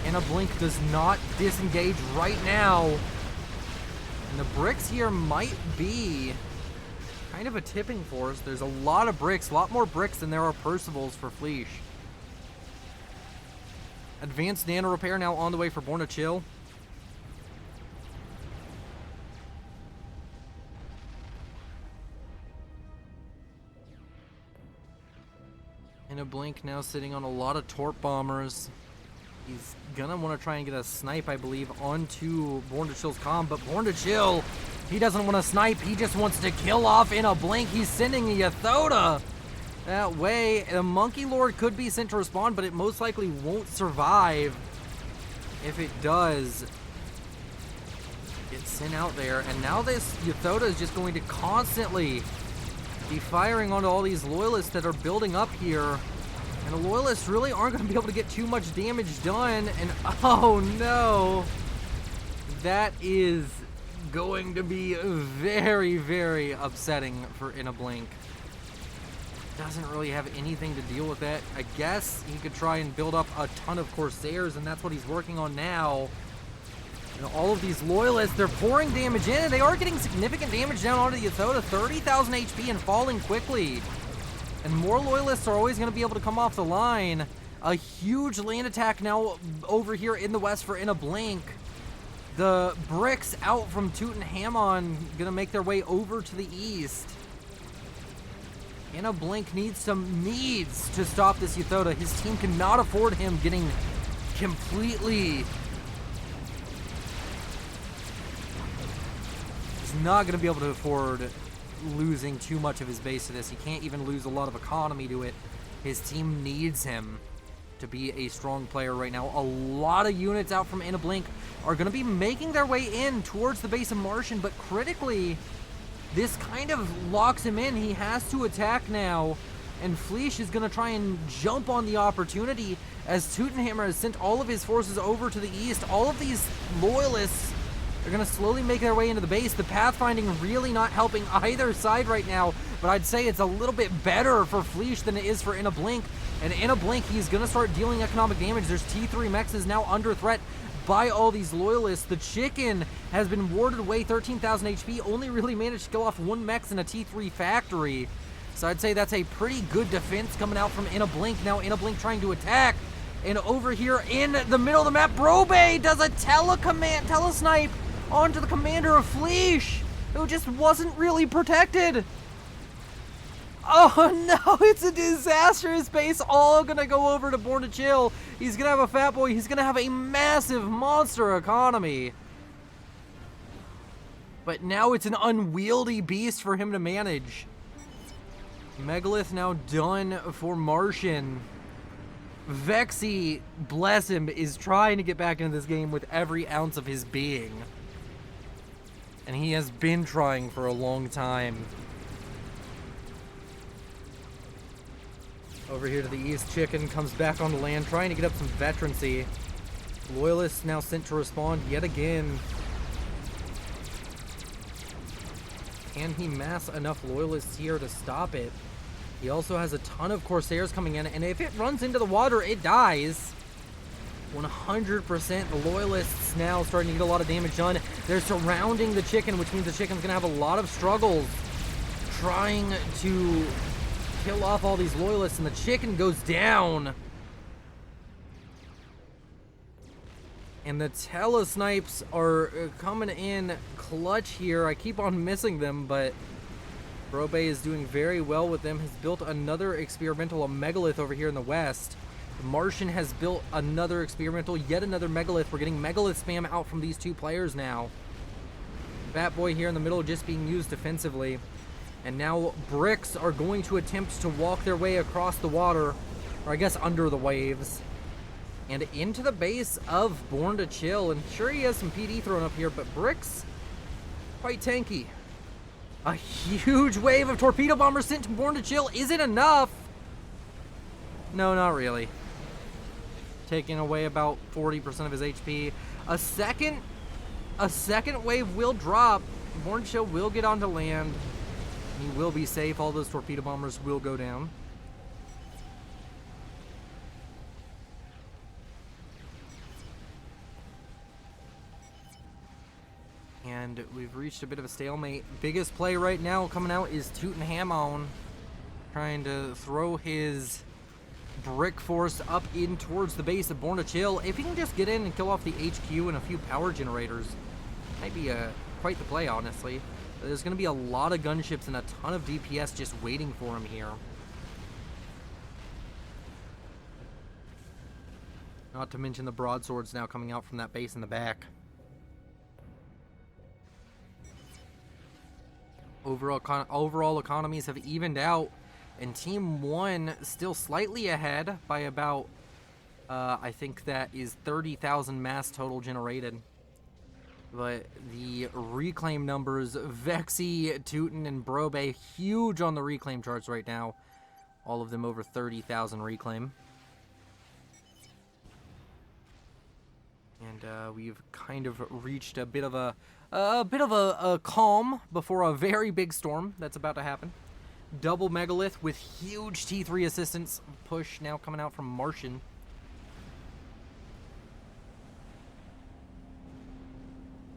[SPEAKER 1] In a Blink does not disengage right now. And the bricks here might be kind of a tipping force. There's a lot of bricks, a lot more bricks than there are Percivals for Fleesh. Advanced nano repair now on the way for Born to Chill. In a Blink now sitting on a lot of Torp Bombers. He's gonna want to try and get a snipe, I believe, onto Born to Chill's comm, but Born to Chill, he doesn't want to snipe, he just wants to kill off In a Blink. He's sending the Yathoda that way. The Monkey Lord could be sent to respond, but it most likely won't survive if it does get sent out there. And now this Yathoda is just going to constantly be firing onto all these loyalists that are building up here. And the loyalists really aren't going to be able to get too much damage done. And oh no, that is going to be very, very upsetting for In a Blink. Doesn't really have anything to deal with that. I guess he could try and build up a ton of Corsairs, and that's what he's working on now. And all of these loyalists, they're pouring damage in, and they are getting significant damage down onto the Yathoda. 30,000 HP and falling quickly. And more loyalists are always going to be able to come off the line. A huge land attack now over here in the west for In a Blink. The bricks out from Toot and Hammon going to make their way over to the east. In a blink needs to stop this Yothoda. His team cannot afford him getting completely... He's not going to be able to afford losing too much of his base to this. He can't even lose a lot of economy to it. His team needs him to be a strong player right now. A lot of units out from In a Blink are going to be making their way in towards the base of Martian, but critically, this kind of locks him in. He has to attack now, and Fleesh is going to try and jump on the opportunity as Teutonhammer has sent all of his forces over to the east. All of these loyalists are going to slowly make their way into the base. The pathfinding really not helping either side right now, but I'd say it's a little bit better for Fleesh than it is for In a Blink. And In a Blink, he's going to start dealing economic damage. There's T3 mechs is now under threat by all these loyalists. The chicken has been warded away, 13,000 HP, only really managed to kill off one mechs in a T3 factory. So I'd say that's a pretty good defense coming out from In a Blink. Now In a Blink trying to attack. And over here in the middle of the map, Brobe does a tele-snipe onto the commander of Fleesh, who just wasn't really protected. Oh no, it's a disastrous base, all gonna go over to Born to Chill. He's gonna have a fat boy, he's gonna have a massive monster economy. But now it's an unwieldy beast for him to manage. Megalith now done for Martian. Vexy, bless him, is trying to get back into this game with every ounce of his being. And he has been trying for a long time. Over here to the east, Chicken comes back on the land, trying to get up some veterancy. Loyalists now sent to respond yet again. Can he mass enough loyalists here to stop it? He also has a ton of Corsairs coming in, and if it runs into the water, it dies. 100%. The loyalists now starting to get a lot of damage done. They're surrounding the chicken, which means the chicken's gonna have a lot of struggles trying to kill off all these loyalists, and the chicken goes down. And the tele-snipes are coming in clutch here. I keep on missing them, but Brobe is doing very well with them. Has built another experimental, a megalith over here in the west. The Martian has built another experimental, yet another megalith. We're getting megalith spam out from these two players now. Bat Boy here in the middle just being used defensively. And now bricks are going to attempt to walk their way across the water, or I guess under the waves, and into the base of Born to Chill. And sure, he has some PD thrown up here, but bricks, quite tanky. A huge wave of torpedo bombers sent to Born to Chill. Is it enough? No, not really. Taking away about 40% of his HP. A second wave will drop. Born to Chill will get onto land. He will be safe. All those torpedo bombers will go down. And we've reached a bit of a stalemate. Biggest play right now coming out is Teutonhammer trying to throw his brick force up in towards the base of Born to Chill. If he can just get in and kill off the HQ and a few power generators, might be quite the play, honestly. There's going to be a lot of gunships and a ton of DPS just waiting for him here. Not to mention the broadswords now coming out from that base in the back. Overall economies have evened out, and Team 1 still slightly ahead by about, I think that is 30,000 mass total generated. But the reclaim numbers, Vexy, Teuton, and Brobe, huge on the reclaim charts right now. All of them over 30,000 reclaim. And we've kind of reached a bit of a calm before a very big storm that's about to happen. Double megalith with huge T3 assistance push now coming out from Martian.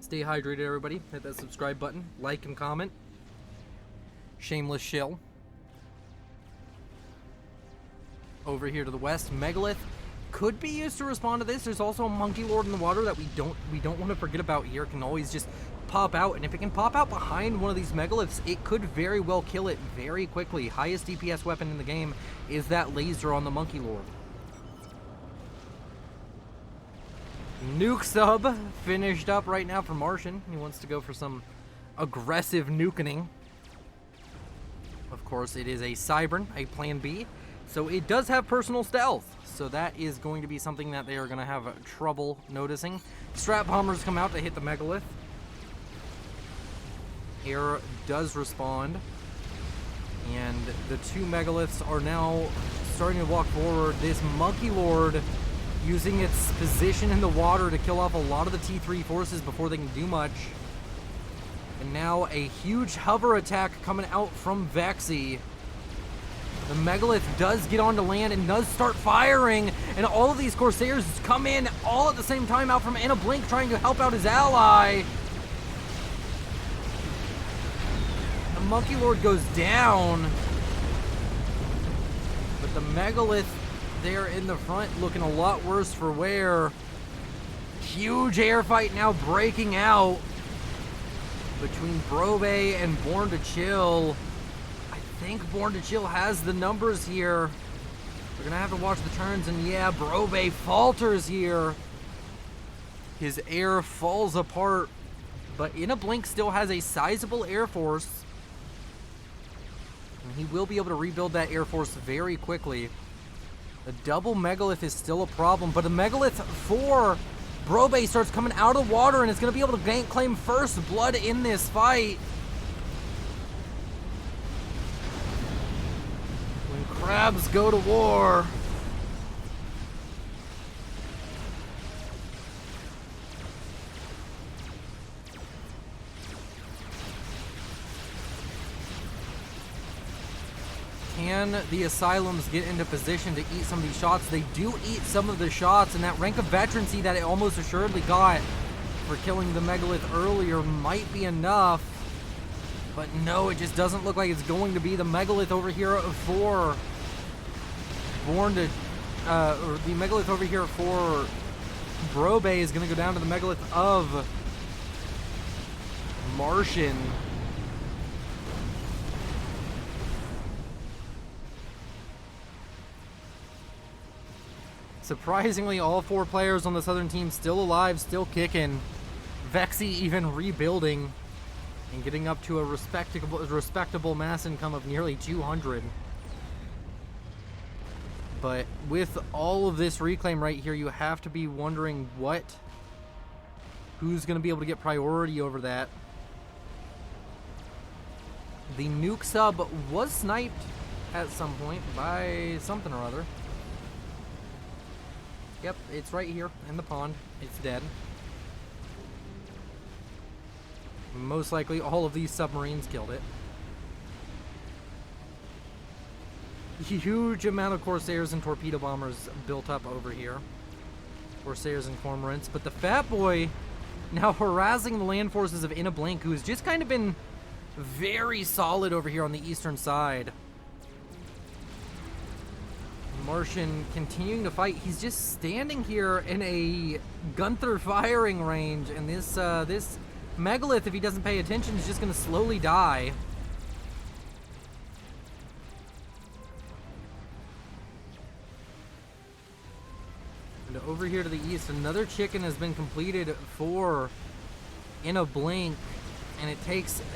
[SPEAKER 1] Stay hydrated, everybody. Hit that subscribe button, like and comment. Shameless shill. Over here to the west, megalith
[SPEAKER 2] could be used to respond to this. There's also a Monkey Lord in the water that we don't want to forget about here. Can always just pop out, and if it can pop out behind one of these megaliths, it could very well kill it very quickly. Highest DPS weapon in the game is that laser on the Monkey Lord. Nuke sub finished up right now for Martian. He wants to go for some aggressive nukening. Of course, it is a Cybern, a Plan B, so it does have personal stealth. So that is going to be something that they are going to have trouble noticing. Strat bombers come out to hit the megalith. Air does respond, and the two megaliths are now starting to walk forward. This Monkey Lord using its position in the water to kill off a lot of the T3 forces before they can do much. And now a huge hover attack coming out from Vexy. The megalith does get onto land and does start firing, and all of these Corsairs come in all at the same time out from In a Blink trying to help out his ally. The Monkey Lord goes down, but the megalith there in the front looking a lot worse for wear. Huge air fight now breaking out between Brobe and Born to Chill. I think Born to Chill has the numbers here. We're gonna have to watch the turns, and yeah, Brobe falters here. His air falls apart, but In a Blink still has a sizable air force, and he will be able to rebuild that air force very quickly. The double megalith is still a problem, but the megalith for Brobe starts coming out of the water and is going to be able to claim first blood in this fight. When crabs go to war. Can the Asylums get into position to eat some of these shots? They do eat some of the shots, and that rank of veterancy that it almost assuredly got for killing the megalith earlier might be enough. But no, it just doesn't look like it's going to be. The megalith over here for or the megalith over here for Brobe is going to go down to the megalith of Martian. Surprisingly, all four players on the Southern team still alive, still kicking. Vexy even rebuilding and getting up to a respectable mass income of nearly 200. But with all of this reclaim right here, you have to be wondering who's going to be able to get priority over that. The nuke sub was sniped at some point by something or other. Yep, it's right here in the pond. It's dead. Most likely all of these submarines killed it. Huge amount of Corsairs and torpedo bombers built up over here. Corsairs and Cormorants. But the Fat Boy now harassing the land forces of In a Blink, who's just kind of been very solid over here on the eastern side. Martian continuing to fight. He's just standing here in a Gunther firing range, and this megalith, if he doesn't pay attention, is just going to slowly die. And over here to the east, another chicken has been completed for In a Blink, and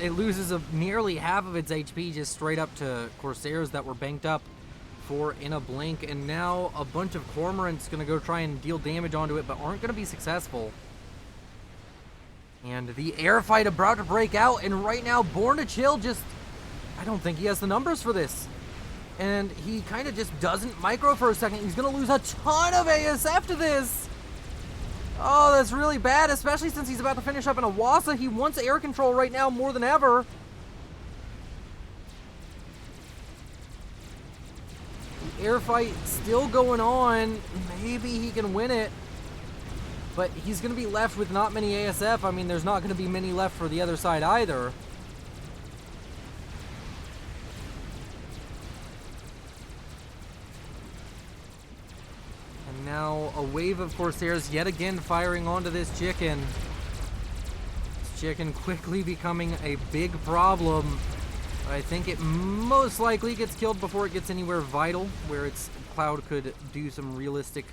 [SPEAKER 2] it loses nearly half of its HP just straight up to Corsairs that were banked up for In a Blink, and now a bunch of Cormorants going to go try and deal damage onto it, but aren't going to be successful. And the air fight about to break out, and right now Born to Chill I don't think he has the numbers for this. And he kind of just doesn't micro for a second. He's going to lose a ton of ASF to this. Oh, that's really bad, especially since he's about to finish up in a Wassa. He wants air control right now more than ever. Air fight still going on. Maybe he can win it, but he's going to be left with not many ASF. I mean, there's not going to be many left for the other side either. And now a wave of Corsairs yet again firing onto this chicken. This chicken quickly becoming a big problem. I think it most likely gets killed before it gets anywhere vital, where its cloud could do some realistic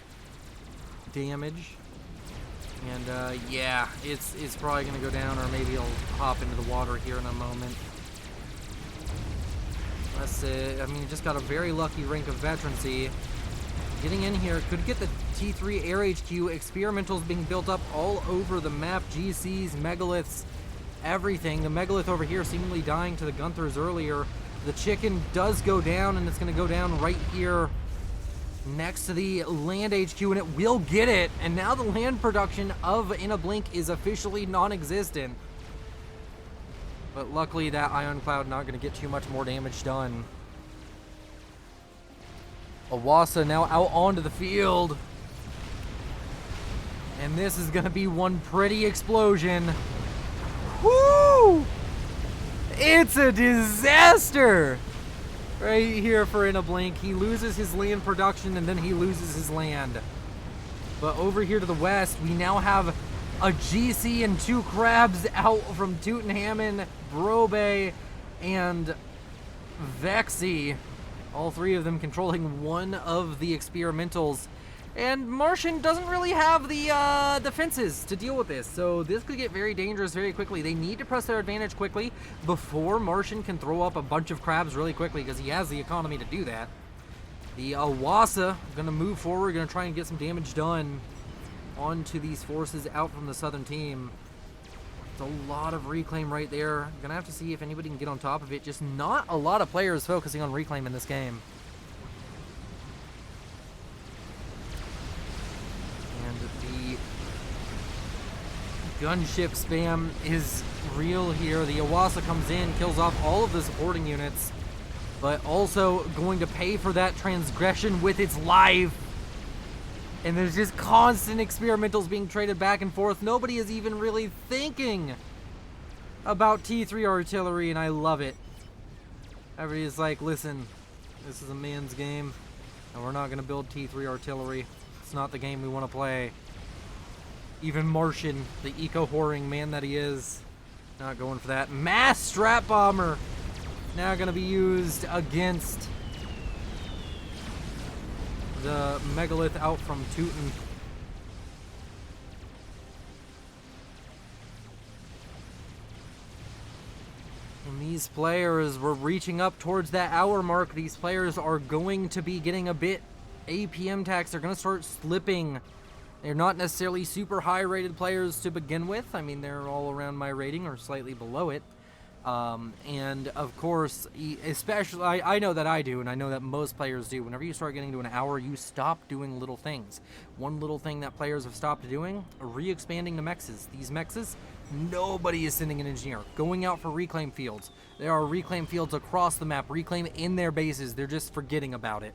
[SPEAKER 2] damage. And yeah, it's probably gonna go down, or maybe it'll hop into the water here in a moment. That's it. I mean, it just got a very lucky rank of veterancy. Getting in here could get the T3 Air HQ. Experimentals being built up all over the map. GCs, megaliths, everything. The megalith over here seemingly dying to the Gunthers earlier. The chicken does go down, and it's going to go down right here next to the land HQ, and it will get it. And now the land production of In a Blink is officially non-existent. But luckily that Ion Cloud not going to get too much more damage done. Awasa now out onto the field. And this is going to be one pretty explosion. Woo! It's a disaster! Right here for In a Blink. He loses his land production, and then he loses his land. But over here to the west, we now have a GC and 2 crabs out from Tutankhamun, Brobe, and Vexy. All 3 of them controlling one of the experimentals. And Martian doesn't really have the defenses to deal with this, so this could get very dangerous very quickly. They need to press their advantage quickly before Martian can throw up a bunch of crabs really quickly, because he has the economy to do that. The Awasa gonna move forward, gonna try and get some damage done onto these forces out from the southern team. It's a lot of reclaim right there. Gonna have to see if anybody can get on top of it. Just not a lot of players focusing on reclaim in this game. And the gunship spam is real here. The Awasa comes in, kills off all of the supporting units, but also going to pay for that transgression with its life. And there's just constant experimentals being traded back and forth. Nobody is even really thinking about T3 artillery, and I love it. Everybody's like, listen, this is a man's game, and we're not going to build T3 artillery. It's not the game we want to play. Even Martian, the eco-whoring man that he is, not going for that. Mass strap bomber now going to be used against the megalith out from Teuton. And these players were reaching up towards that hour mark. These players are going to be getting a bit APM tax. They're going to start slipping. They're not necessarily super high rated players to begin with. I mean, they're all around my rating or slightly below it. And of course, especially, I know that I do, and I know that most players do. Whenever you start getting to an hour, you stop doing little things. One little thing that players have stopped doing, re-expanding the mexes. These mexes, nobody is sending an engineer. Going out for reclaim fields. There are reclaim fields across the map, reclaim in their bases. They're just forgetting about it.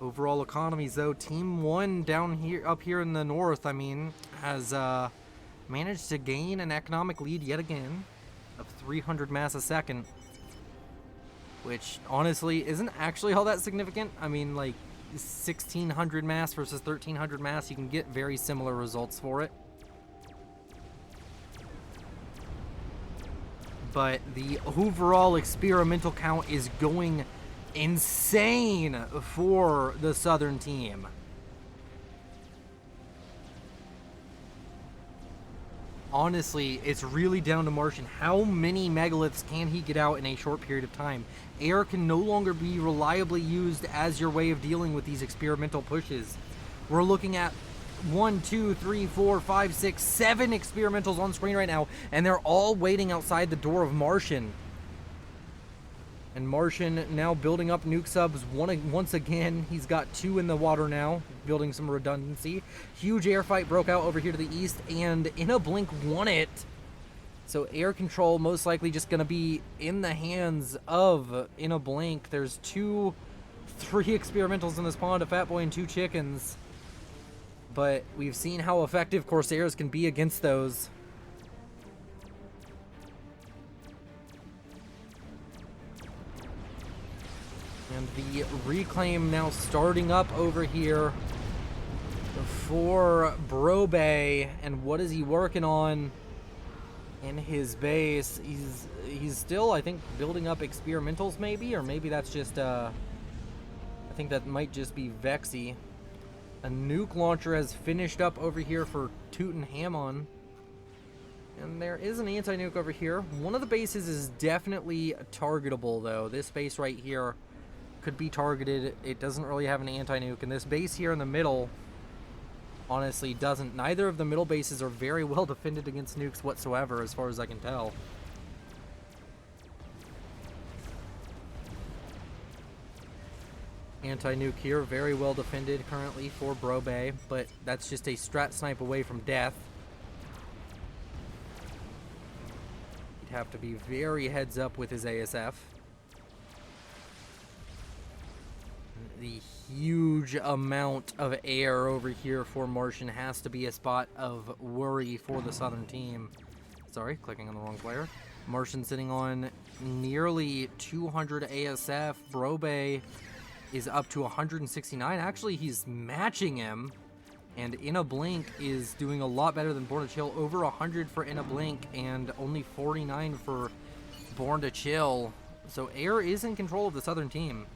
[SPEAKER 2] Overall economies, though, Team 1 down here, up here in the north, I mean, has, managed to gain an economic lead yet again of 300 mass a second, which honestly isn't actually all that significant. I mean, like 1600 mass versus 1300 mass, you can get very similar results for it. But the overall experimental count is going insane for the southern team. Honestly, it's really down to Martian. How many megaliths can he get out in a short period of time? Air can no longer be reliably used as your way of dealing with these experimental pushes. We're looking at 1, 2, 3, 4, 5, 6, 7 experimentals on screen right now, and they're all waiting outside the door of Martian. And Martian now building up nuke subs once again. He's got 2 in the water now, building some redundancy. Huge air fight broke out over here to the east, and In a Blink won it. So air control most likely just going to be in the hands of In a Blink. There's 3 experimentals in this pond, a Fat Boy and 2 chickens. But we've seen how effective Corsairs can be against those. And And the reclaim now starting up over here for Brobe. And what is he working on in his base? He's still, I think, building up experimentals maybe, or maybe that's just I think that might just be Vexy. A nuke launcher has finished up over here for Tutankhamon. And there is an anti-nuke over here. One of the bases is definitely targetable, though. This base right here could be targeted. It doesn't really have an anti-nuke. And this base here in the middle, honestly, doesn't. Neither of the middle bases are very well defended against nukes whatsoever, as far as I can tell. Anti-nuke here, very well defended currently for Brobe, but that's just a strat snipe away from death. He'd have to be very heads up with his ASF. The huge amount of air over here for Martian has to be a spot of worry for the Southern team. Sorry, clicking on the wrong player. Martian sitting on nearly 200 ASF. Brobe is up to 169. Actually, he's matching him. And In a Blink is doing a lot better than Born to Chill. Over 100 for In a Blink and only 49 for Born to Chill. So Air is in control of the Southern team.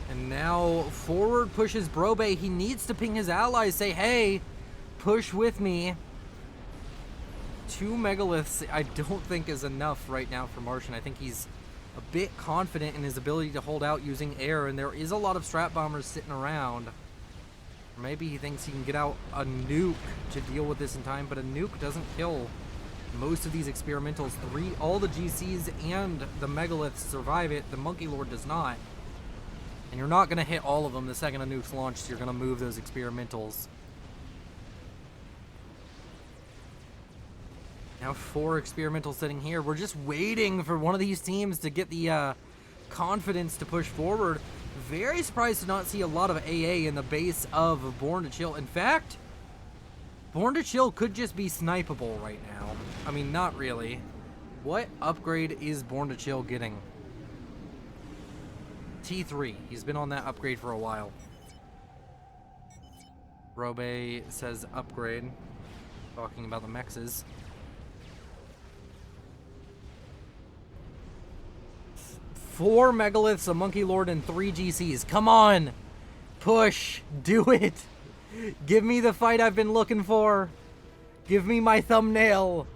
[SPEAKER 2] And now forward pushes Brobe. He needs to ping his allies, say, hey, push with me. 2 megaliths I don't think is enough right now for Martian. I think he's a bit confident in his ability to hold out using air, and there is a lot of strat bombers sitting around. Or maybe he thinks he can get out a nuke to deal with this in time, but a nuke doesn't kill most of these experimentals. All the GCs and the megaliths survive it. The Monkey Lord does not. And you're not going to hit all of them the second a nuke's launched. You're going to move those experimentals. Now 4 experimentals sitting here. We're just waiting for one of these teams to get the confidence to push forward. Very surprised to not see a lot of AA in the base of Born to Chill. In fact, Born to Chill could just be snipeable right now. I mean, not really. What upgrade is Born to Chill getting? T3. He's been on that upgrade for a while. Robe says upgrade. Talking about the mexes. 4 megaliths, a Monkey Lord, and 3 GCs. Come on! Push! Do it! Give me the fight I've been looking for! Give me my thumbnail!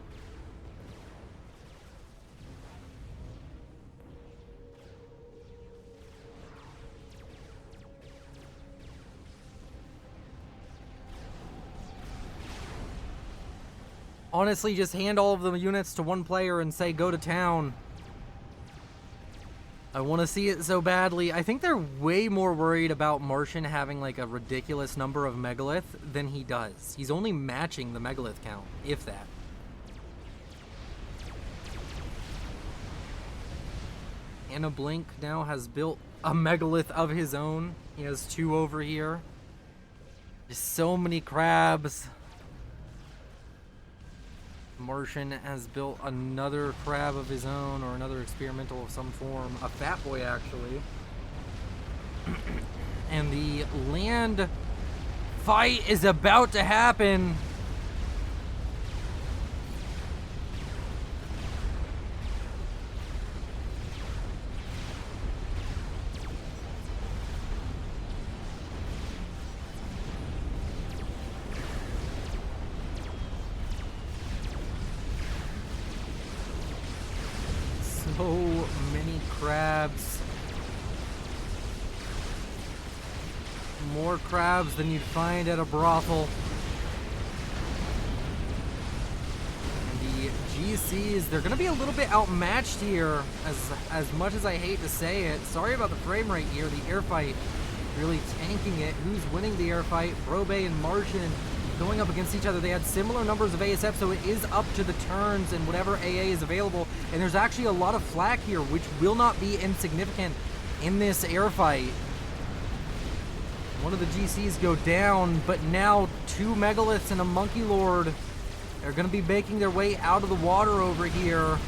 [SPEAKER 2] Honestly, just hand all of the units to one player and say, go to town. I want to see it so badly. I think they're way more worried about Martian having like a ridiculous number of megalith than he does. He's only matching the megalith count, if that. In a Blink now has built a megalith of his own. He has 2 over here. There's so many crabs. Martian has built another crab of his own, or another experimental of some form. A fat boy, actually. And the land fight is about to happen. So many crabs. More crabs than you'd find at a brothel. And the GCs, they're going to be a little bit outmatched here, as much as I hate to say it. Sorry about the frame rate here. The air fight really tanking it. Who's winning the air fight? Brobe and Martian going up against each other. They had similar numbers of ASF, so it is up to the turns and whatever AA is available. And there's actually a lot of flak here, which will not be insignificant in this air fight. One of the GCs go down, but now 2 megaliths and a Monkey Lord are going to be making their way out of the water over here.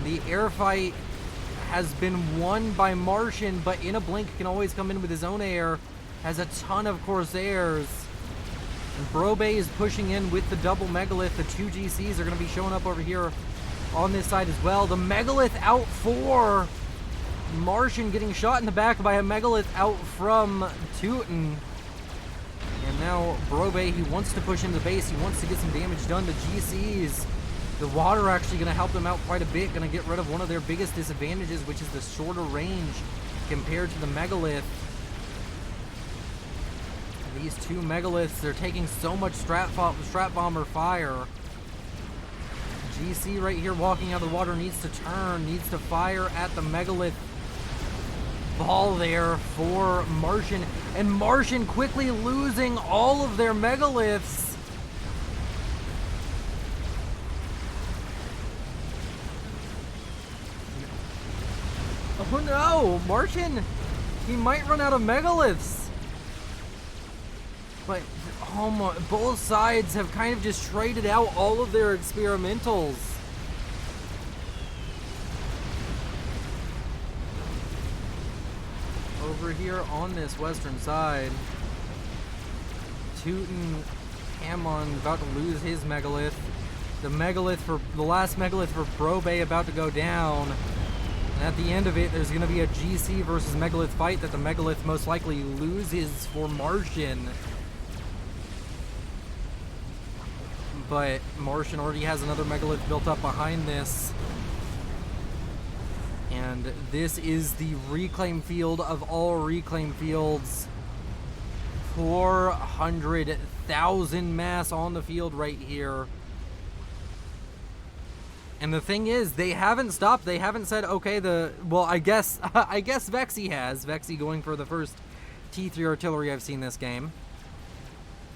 [SPEAKER 2] And the air fight has been won by Martian, but in a blink can always come in with his own air. Has a ton of Corsairs. And Brobe is pushing in with the double Megalith. The 2 GCs are going to be showing up over here on this side as well. The Megalith out for Martian, getting shot in the back by a Megalith out from Teuton. And now Brobe, he wants to push into the base. He wants to get some damage done. The GCs, the water actually going to help them out quite a bit. Going to get rid of one of their biggest disadvantages, which is the shorter range compared to the Megalith. These 2 Megaliths, they're taking so much strat bomber fire. GC right here walking out of the water needs to turn, needs to fire at the Megalith ball there for Martian. And Martian quickly losing all of their Megaliths. Oh no, Martian, he might run out of Megaliths. But oh my, both sides have kind of just traded out all of their experimentals. Over here on this western side, Teuton Hamon about to lose his Megalith. The last Megalith for Brobe about to go down. And at the end of it, there's going to be a GC versus Megalith fight that the Megalith most likely loses for Martian. But Martian already has another Megalith built up behind this. And this is the reclaim field of all reclaim fields. 400,000 mass on the field right here. And the thing is, they haven't stopped. They haven't said, okay, well, I guess Vexy has. Vexy going for the first T3 artillery I've seen this game.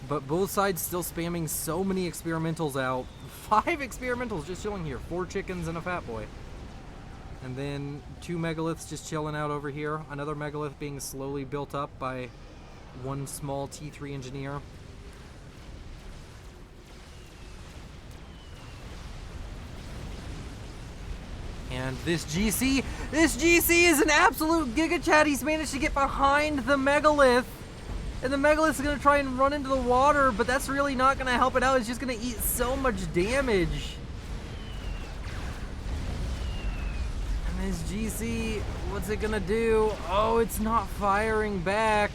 [SPEAKER 2] But both sides still spamming so many experimentals out. 5 experimentals just chilling here. 4 chickens and a fat boy. And then 2 Megaliths just chilling out over here. Another Megalith being slowly built up by 1 small T3 engineer. And this GC is an absolute Giga Chat. He's managed to get behind the Megalith. And the Megalith's going to try and run into the water, but that's really not going to help it out. It's just going to eat so much damage. And this GC, what's it going to do? Oh, it's not firing back.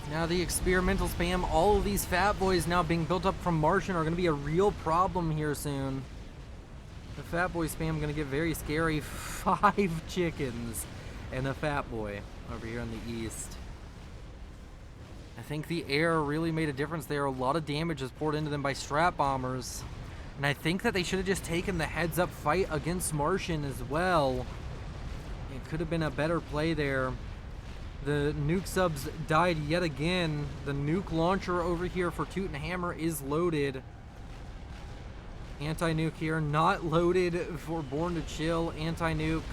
[SPEAKER 2] Now the experimental spam, all of these fat boys now being built up from Martian are going to be a real problem here soon. The fat boy spam going to get very scary. 5 chickens and a fat boy over here in the east. I think the air really made a difference there. A lot of damage was poured into them by strat bombers. And I think that they should have just taken the heads up fight against Martian as well. It could have been a better play there. The nuke subs died yet again. The nuke launcher over here for Teuton Hammer is loaded. Anti-nuke here, not loaded for Born to Chill. Anti-nuke,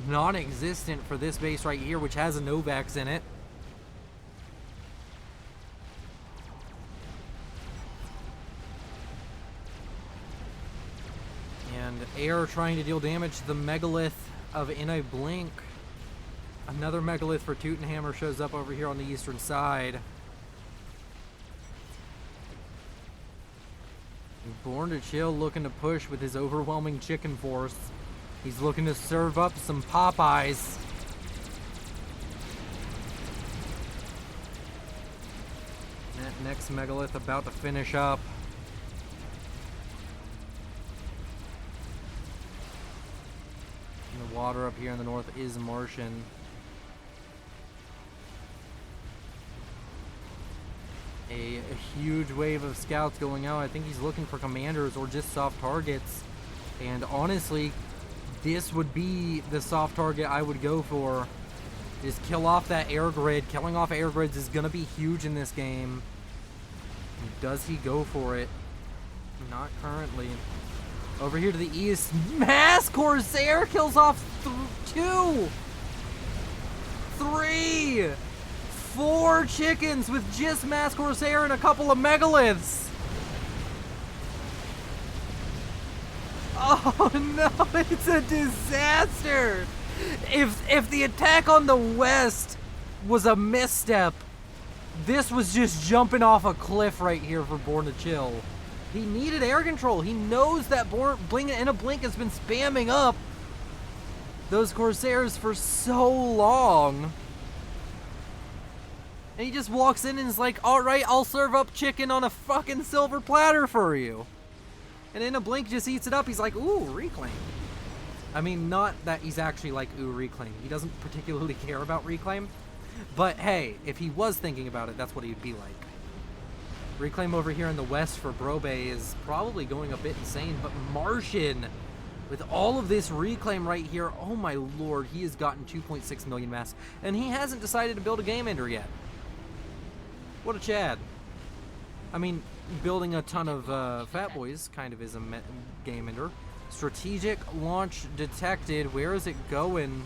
[SPEAKER 2] non-existent for this base right here, which has a Novax in it. And air trying to deal damage to the Megalith of In a Blink. Another Megalith for Teuton Hammer shows up over here on the eastern side. Born to Chill looking to push with his overwhelming chicken force. He's looking to serve up some Popeyes. That next Megalith about to finish up. And the water up here in the north is Martian. A huge wave of scouts going out. I think he's looking for commanders or just soft targets. And honestly, this would be the soft target I would go for. Just kill off that air grid. Killing off air grids is going to be huge in this game. Does he go for it? Not currently. Over here to the east, Mass Corsair kills off 2, 3, 4 chickens with just mass Corsair and a couple of megaliths. Oh no, it's a disaster. If the attack on the west was a misstep, this was just jumping off a cliff right here for Born to Chill. He needed air control. He knows that Blink has been spamming up those Corsairs for so long. And he just walks in and is like, alright, I'll serve up chicken on a fucking silver platter for you. And in a blink just eats it up. He's like, ooh, reclaim. I mean, not that he's actually like, ooh, reclaim. He doesn't particularly care about reclaim. But hey, if he was thinking about it, that's what he'd be like. Reclaim over here in the west for Brobe is probably going a bit insane. But Martian, with all of this reclaim right here, oh my lord, he has gotten 2.6 million mass. And he hasn't decided to build a game ender yet. What a Chad. I mean, building a ton of Fat Boys kind of is a game ender. Strategic launch detected. Where is it going?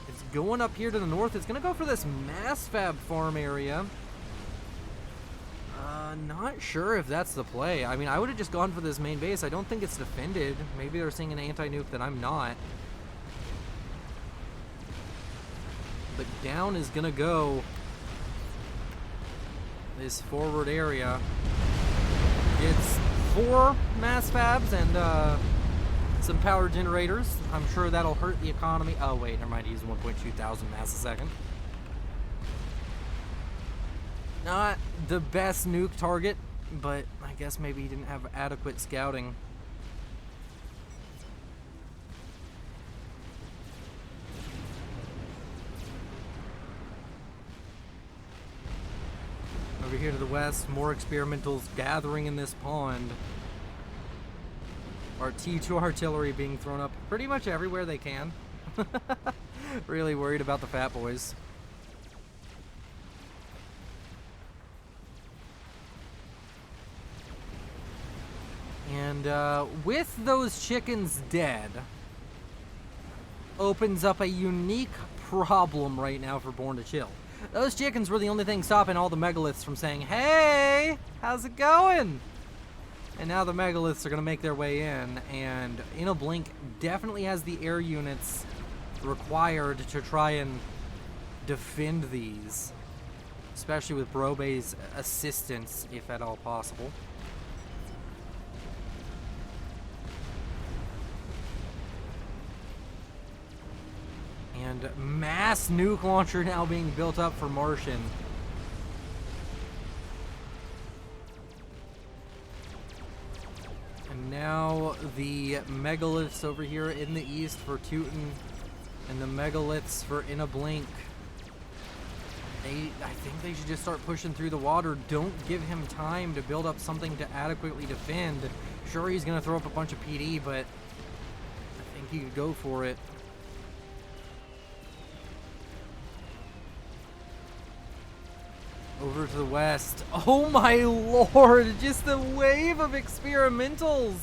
[SPEAKER 2] It's going up here to the north. It's going to go for this mass fab farm area. Not sure if that's the play. I mean, I would have just gone for this main base. I don't think it's defended. Maybe they're seeing an anti-nuke that I'm not. But down is going to go this forward area. It's 4 mass fabs and some power generators. I'm sure that'll hurt the economy. Oh wait, never mind, using 1.2 thousand mass a second. Not the best nuke target, but I guess maybe he didn't have adequate scouting. Over here to the west, more experimentals gathering in this pond. Our T2 artillery being thrown up pretty much everywhere they can. Really worried about the Fat Boys. And with those chickens dead, opens up a unique problem right now for Born to Chill. Those chickens were the only thing stopping all the megaliths from saying, hey, how's it going? And now the megaliths are going to make their way in, and in a blink definitely has the air units required to try and defend these, especially with Brobe's assistance, if at all possible. And mass nuke launcher now being built up for Martian. And now the megaliths over here in the east for Teuton, and the megaliths for In a Blink. I think they should just start pushing through the water. Don't give him time to build up something to adequately defend. Sure, he's going to throw up a bunch of PD, but I think he could go for it. Over to the west. Oh my lord, just a wave of experimentals.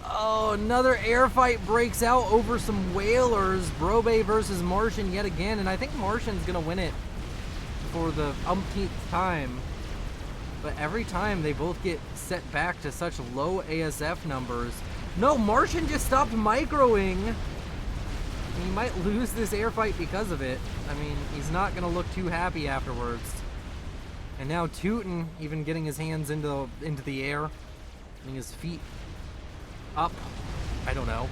[SPEAKER 2] Oh, another air fight breaks out over some whalers. Brobe versus Martian yet again, and I think Martian's gonna win it for the umpteenth time. But every time they both get set back to such low ASF numbers. No, Martian just stopped microing. He might lose this air fight because of it. I mean, he's not going to look too happy afterwards. And now Teuton even getting his hands into the air. Getting his feet up. I don't know.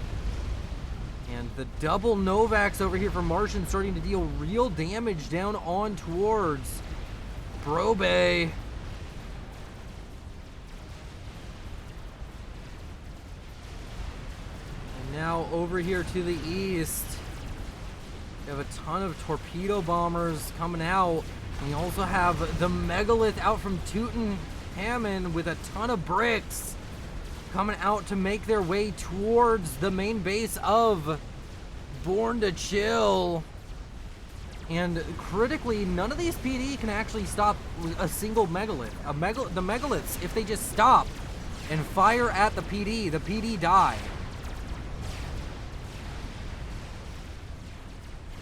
[SPEAKER 2] And the double Novax over here for Martian starting to deal real damage down on towards Brobe. And now over here to the east, we have a ton of torpedo bombers coming out. And we also have the megalith out from Teuton Hammond with a ton of bricks coming out to make their way towards the main base of Born to Chill. And critically, none of these PD can actually stop a single megalith. The megaliths, if they just stop and fire at the PD die.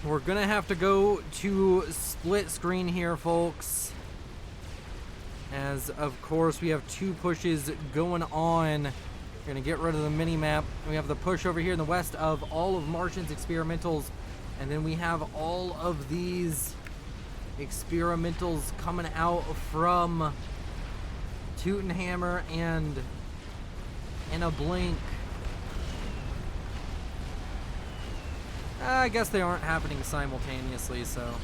[SPEAKER 2] We're gonna have to go to split screen here, folks. As, of course, we have two pushes going on. We're gonna get rid of the mini-map. We have the push over here in the west of all of Martian's experimentals. And then we have all of these experimentals coming out from Teutonhammer and in a blink. I guess they aren't happening simultaneously, so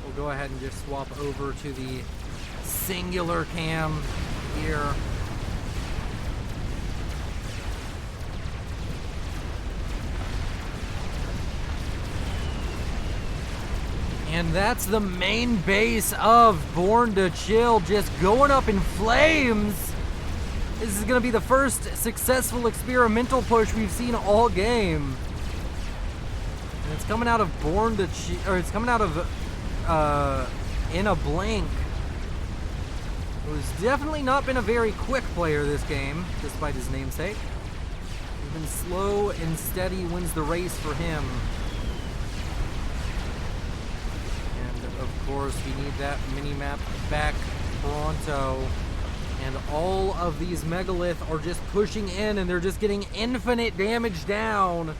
[SPEAKER 2] we'll go ahead and just swap over to the singular cam here. And that's the main base of Born to Chill, just going up in flames. This is going to be the first successful experimental push we've seen all game. And it's coming out of Born to Chill, or it's coming out of In a Blink. Who's definitely not been a very quick player this game, despite his namesake. He's been slow and steady wins the race for him. Of course, we need that mini-map back pronto. And all of these megalith are just pushing in, and they're just getting infinite damage down.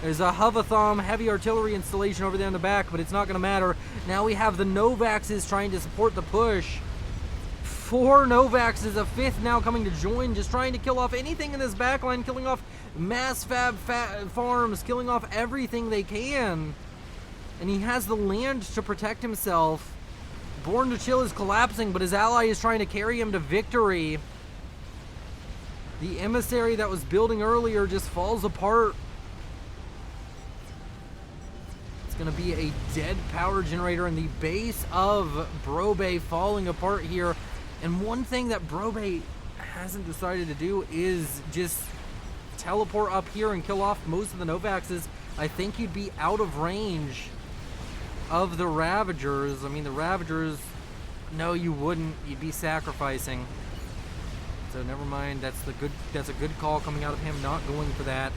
[SPEAKER 2] There's a Hovathom heavy artillery installation over there in the back, but it's not going to matter. Now we have the Novaxes trying to support the push. 4 Novaxes, a 5th now coming to join, just trying to kill off anything in this backline, killing off mass fab farms, killing off everything they can. And he has the land to protect himself. Born to Chill is collapsing, but his ally is trying to carry him to victory. The emissary that was building earlier just falls apart. It's going to be a dead power generator in the base of Brobe falling apart here. And one thing that Brobe hasn't decided to do is just teleport up here and kill off most of the Novaxes. I think he'd be out of range of the Ravagers. I mean, the Ravagers, no, you wouldn't. You'd be sacrificing. So never mind. That's a good call coming out of him not going for that.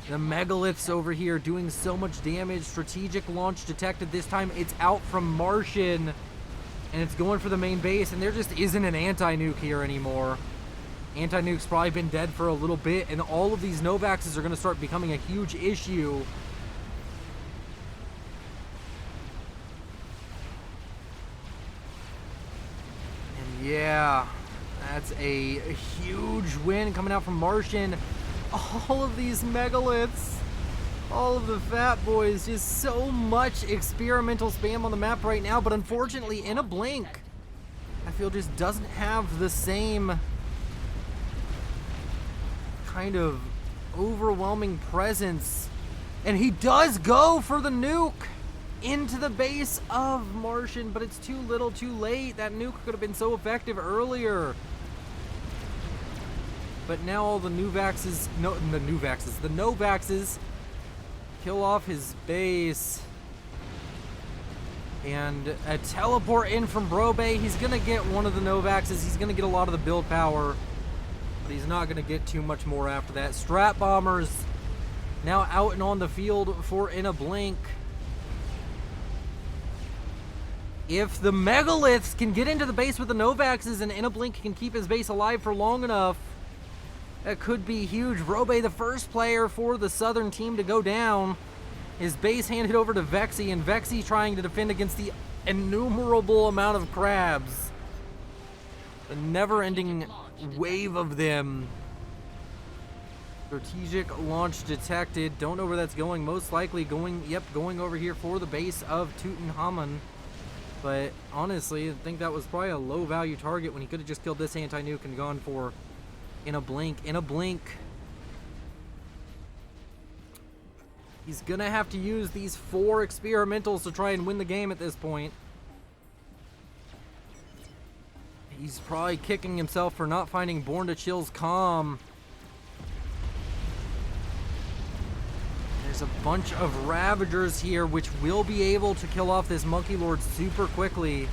[SPEAKER 2] The megaliths over here doing so much damage. Strategic launch detected. This time it's out from Martian, and it's going for the main base, and there just isn't an anti-nuke here anymore. Anti-nuke's probably been dead for a little bit, and all of these Novaxes are going to start becoming a huge issue. Yeah, that's a huge win coming out from Martian. All of these megaliths, all of the fat boys, just so much experimental spam on the map right now, but unfortunately, In a Blink, I feel just doesn't have the same kind of overwhelming presence. And he does go for the nuke into the base of Martian, but it's too little too late. That nuke could have been so effective earlier. But now all the Novaxes kill off his base. And a teleport in from Brobe. He's gonna get one of the Novaxes. He's gonna get a lot of the build power, but he's not gonna get too much more after that. Strat bombers now out and on the field for In a Blink. If the megaliths can get into the base with the Novaxes and In a Blink can keep his base alive for long enough, that could be huge. Brobe, the first player for the southern team to go down. His base handed over to Vexy, and Vexy trying to defend against the innumerable amount of crabs. The never-ending wave of them. Strategic launch detected. Don't know where that's going. Most likely going over here for the base of Teutonhammer. But honestly, I think that was probably a low value target when he could have just killed this anti-nuke and gone for In a Blink. In a Blink. He's gonna have to use these 4 experimentals to try and win the game at this point. He's probably kicking himself for not finding Born to Chill's comm. There's a bunch of Ravagers here, which will be able to kill off this Monkey Lord super quickly.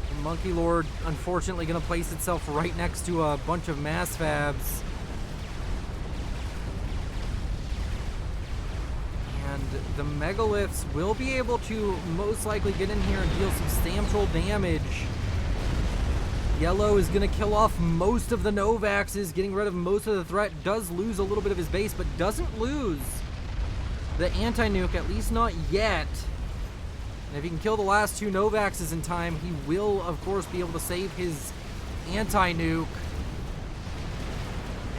[SPEAKER 2] The Monkey Lord, unfortunately, going to place itself right next to a bunch of mass fabs. And the megaliths will be able to most likely get in here and deal substantial damage. Yellow is going to kill off most of the Novaxes, getting rid of most of the threat. Does lose a little bit of his base, but doesn't lose the anti-nuke, at least not yet. And if he can kill the last two Novaxes in time, he will, of course, be able to save his anti-nuke.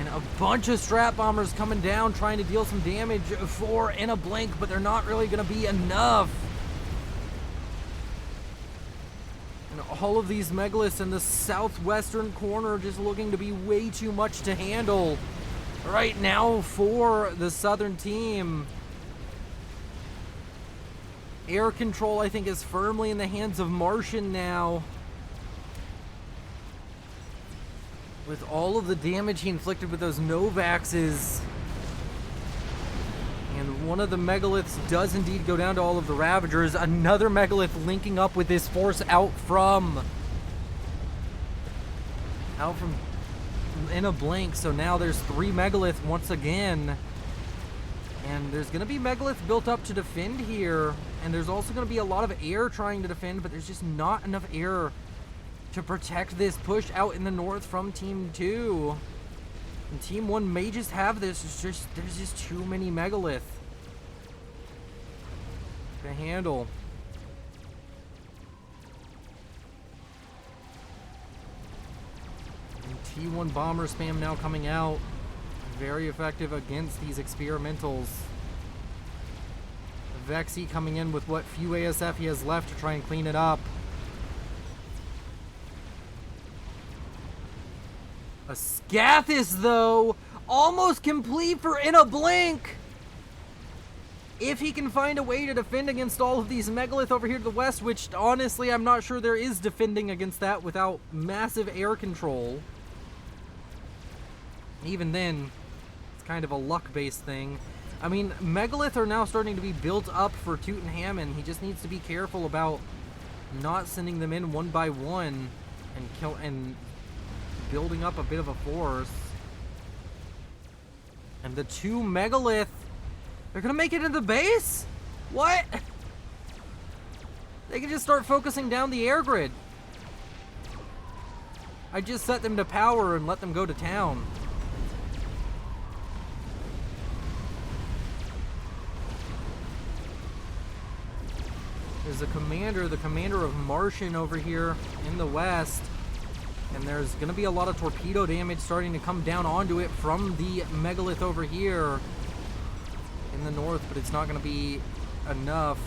[SPEAKER 2] And a bunch of strat bombers coming down, trying to deal some damage for in a blink, but they're not really going to be enough. And all of these megaliths in the southwestern corner just looking to be way too much to handle right now for the southern team. Air control, I think, is firmly in the hands of Martian now. With all of the damage he inflicted with those Novaxes. And one of the megaliths does indeed go down to all of the Ravagers. Another megalith linking up with this force out from in a blink. So now there's 3 megaliths once again. And there's going to be megaliths built up to defend here. And there's also going to be a lot of air trying to defend, but there's just not enough air to protect this push out in the north from Team 2. And Team 1 may just have this. There's just too many megalith to handle. And T1 bomber spam now coming out. Very effective against these experimentals. Vexy coming in with what few ASF he has left to try and clean it up. A Scathis, though, almost complete for in a blink. If he can find a way to defend against all of these megalith over here to the west, which honestly I'm not sure there is defending against that without massive air control. Even then, it's kind of a luck-based thing. I mean, megalith are now starting to be built up for Tutankhamun. He just needs to be careful about not sending them in one by one and building up a bit of a force. And the 2 megalith, they're gonna make it into the base? What? They can just start focusing down the air grid. I just set them to power and let them go to town. There's a commander, the commander of Martian over here in the west. And there's going to be a lot of torpedo damage starting to come down onto it from the megalith over here in the north, but it's not going to be enough.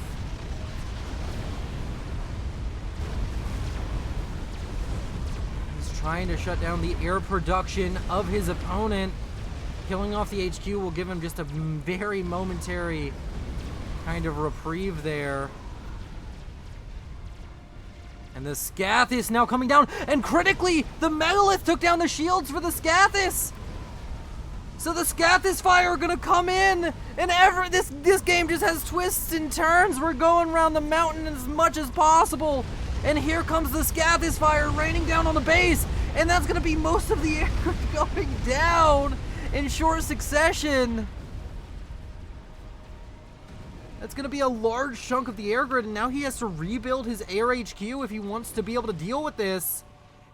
[SPEAKER 2] He's trying to shut down the air production of his opponent. Killing off the HQ will give him just a very momentary kind of reprieve there. And the Scathis now coming down, and critically, the megalith took down the shields for the Scathis. So the Scathis fire are gonna come in, and this game just has twists and turns. We're going around the mountain as much as possible, and here comes the Scathis fire raining down on the base, and that's gonna be most of the air going down in short succession. That's going to be a large chunk of the air grid, and now he has to rebuild his air HQ if he wants to be able to deal with this.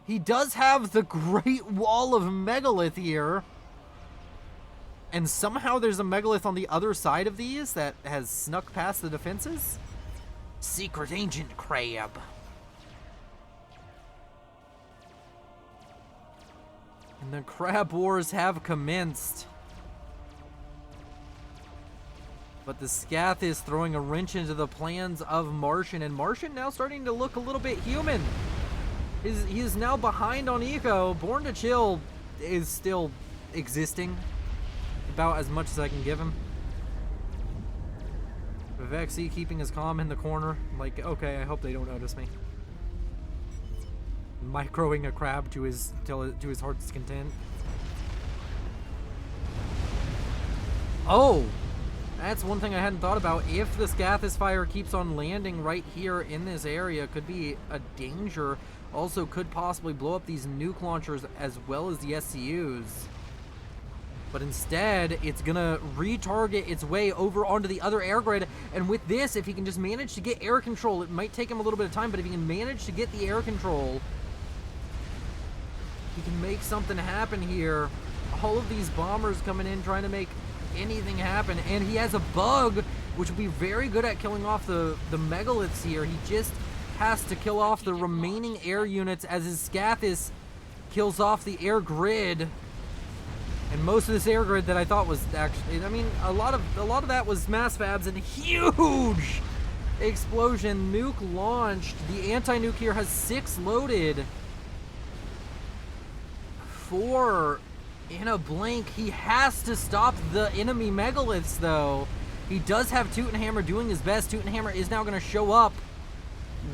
[SPEAKER 2] He does have the Great Wall of Megalith here. And somehow there's a Megalith on the other side of these that has snuck past the defenses. Secret Agent Crab. And the Crab Wars have commenced. But the Scath is throwing a wrench into the plans of Martian, and Martian now starting to look a little bit human. He is now behind on eco. Born to Chill is still existing. About as much as I can give him. Vexy keeping his calm in the corner. Like, okay, I hope they don't notice me. Microing a crab to his heart's content. Oh! That's one thing I hadn't thought about. If the Scathis fire keeps on landing right here in this area, could be a danger. Also could possibly blow up these nuke launchers as well as the SCUs. But instead, it's gonna retarget its way over onto the other air grid. And with this, if he can just manage to get air control, it might take him a little bit of time, but if he can manage to get the air control, he can make something happen here. All of these bombers coming in trying to make anything happen. And he has a bug, which will be very good at killing off the megaliths here. He just has to kill off the remaining air units as his Scathis kills off the air grid. And most of this air grid that I thought was actually, I mean, a lot of that was mass fabs and huge explosion. Nuke launched. The anti-nuke here has 6 loaded. 4 in a blink. He has to stop the enemy megaliths, though. He does have Teutonhammer doing his best. Teutonhammer is now going to show up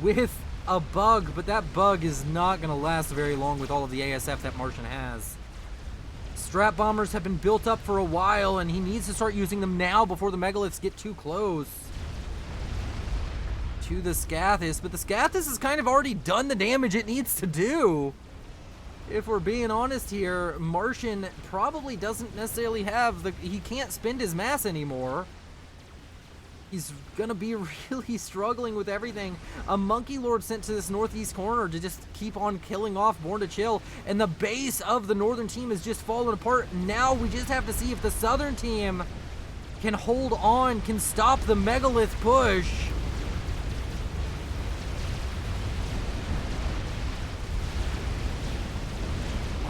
[SPEAKER 2] with a bug, but that bug is not going to last very long with all of the ASF that Martian has. Strat bombers have been built up for a while, and he needs to start using them now before the megaliths get too close to the Scathis. But the Scathis has kind of already done the damage it needs to do. If we're being honest here, Martian probably doesn't necessarily have he can't spend his mass anymore. He's gonna be really struggling with everything. A Monkey Lord sent to this northeast corner to just keep on killing off Born to Chill, and the base of the northern team is just falling apart. Now we just have to see if the southern team can hold on, can stop the megalith push.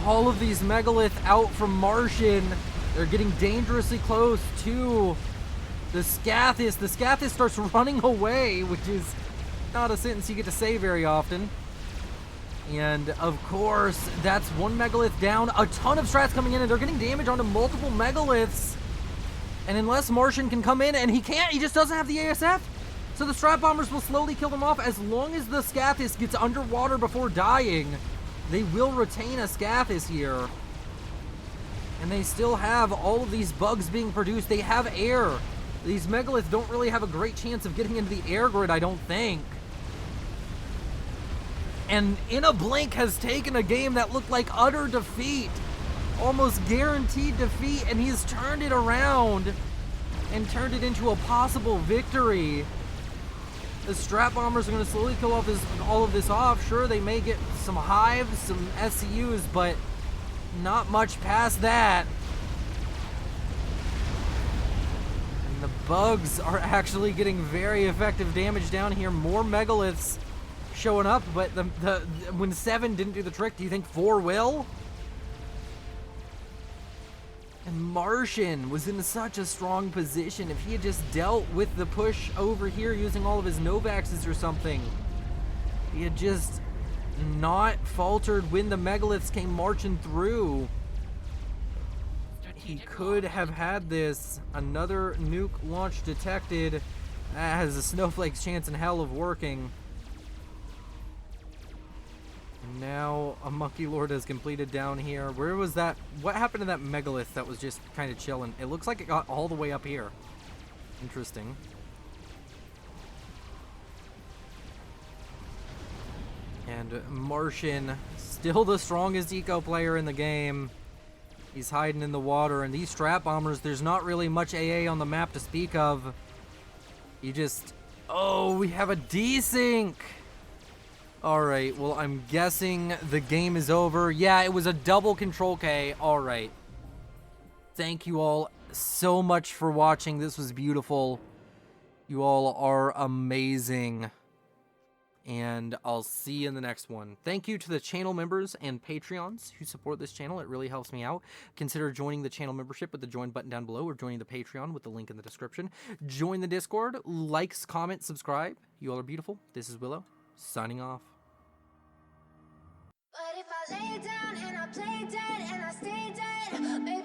[SPEAKER 2] All of these megalith out from Martian. They're getting dangerously close to the Scathis. The Scathis starts running away, which is not a sentence you get to say very often. And of course, that's one megalith down. A ton of strats coming in, and they're getting damage onto multiple megaliths. And unless Martian can come in, and he can't, he just doesn't have the ASF. So the strat bombers will slowly kill them off. As long as the Scathis gets underwater before dying, they will retain a Scathis here. And they still have all of these bugs being produced. They have air. These megaliths don't really have a great chance of getting into the air grid, I don't think. And In a Blink has taken a game that looked like utter defeat, almost guaranteed defeat, and he's turned it around and turned it into a possible victory. The strat bombers are going to slowly kill off all of this off. Sure, they may get some hives, some SCUs, but not much past that. And the bugs are actually getting very effective damage down here. More megaliths showing up, but when 7 didn't do the trick, do you think 4 will? And Martian was in such a strong position. If he had just dealt with the push over here using all of his Novaxes or something, he had just not faltered when the megaliths came marching through, he could have had this. Another nuke launch detected. That has a snowflake's chance in hell of working. Now a Monkey Lord has completed down here. Where was that? What happened to that megalith that was just kind of chilling? It looks like it got all the way up here. Interesting. And Martian, still the strongest eco player in the game. He's hiding in the water, and these strat bombers, there's not really much AA on the map to speak of. You just... Oh, we have a desync! Alright, well, I'm guessing the game is over. Yeah, it was a double control K. Alright. Thank you all so much for watching. This was beautiful. You all are amazing. And I'll see you in the next one. Thank you to the channel members and Patreons who support this channel. It really helps me out. Consider joining the channel membership with the join button down below, or joining the Patreon with the link in the description. Join the Discord. Likes, comment, subscribe. You all are beautiful. This is Willow, signing off.
[SPEAKER 3] But if I lay down and I play dead and I stay dead, baby,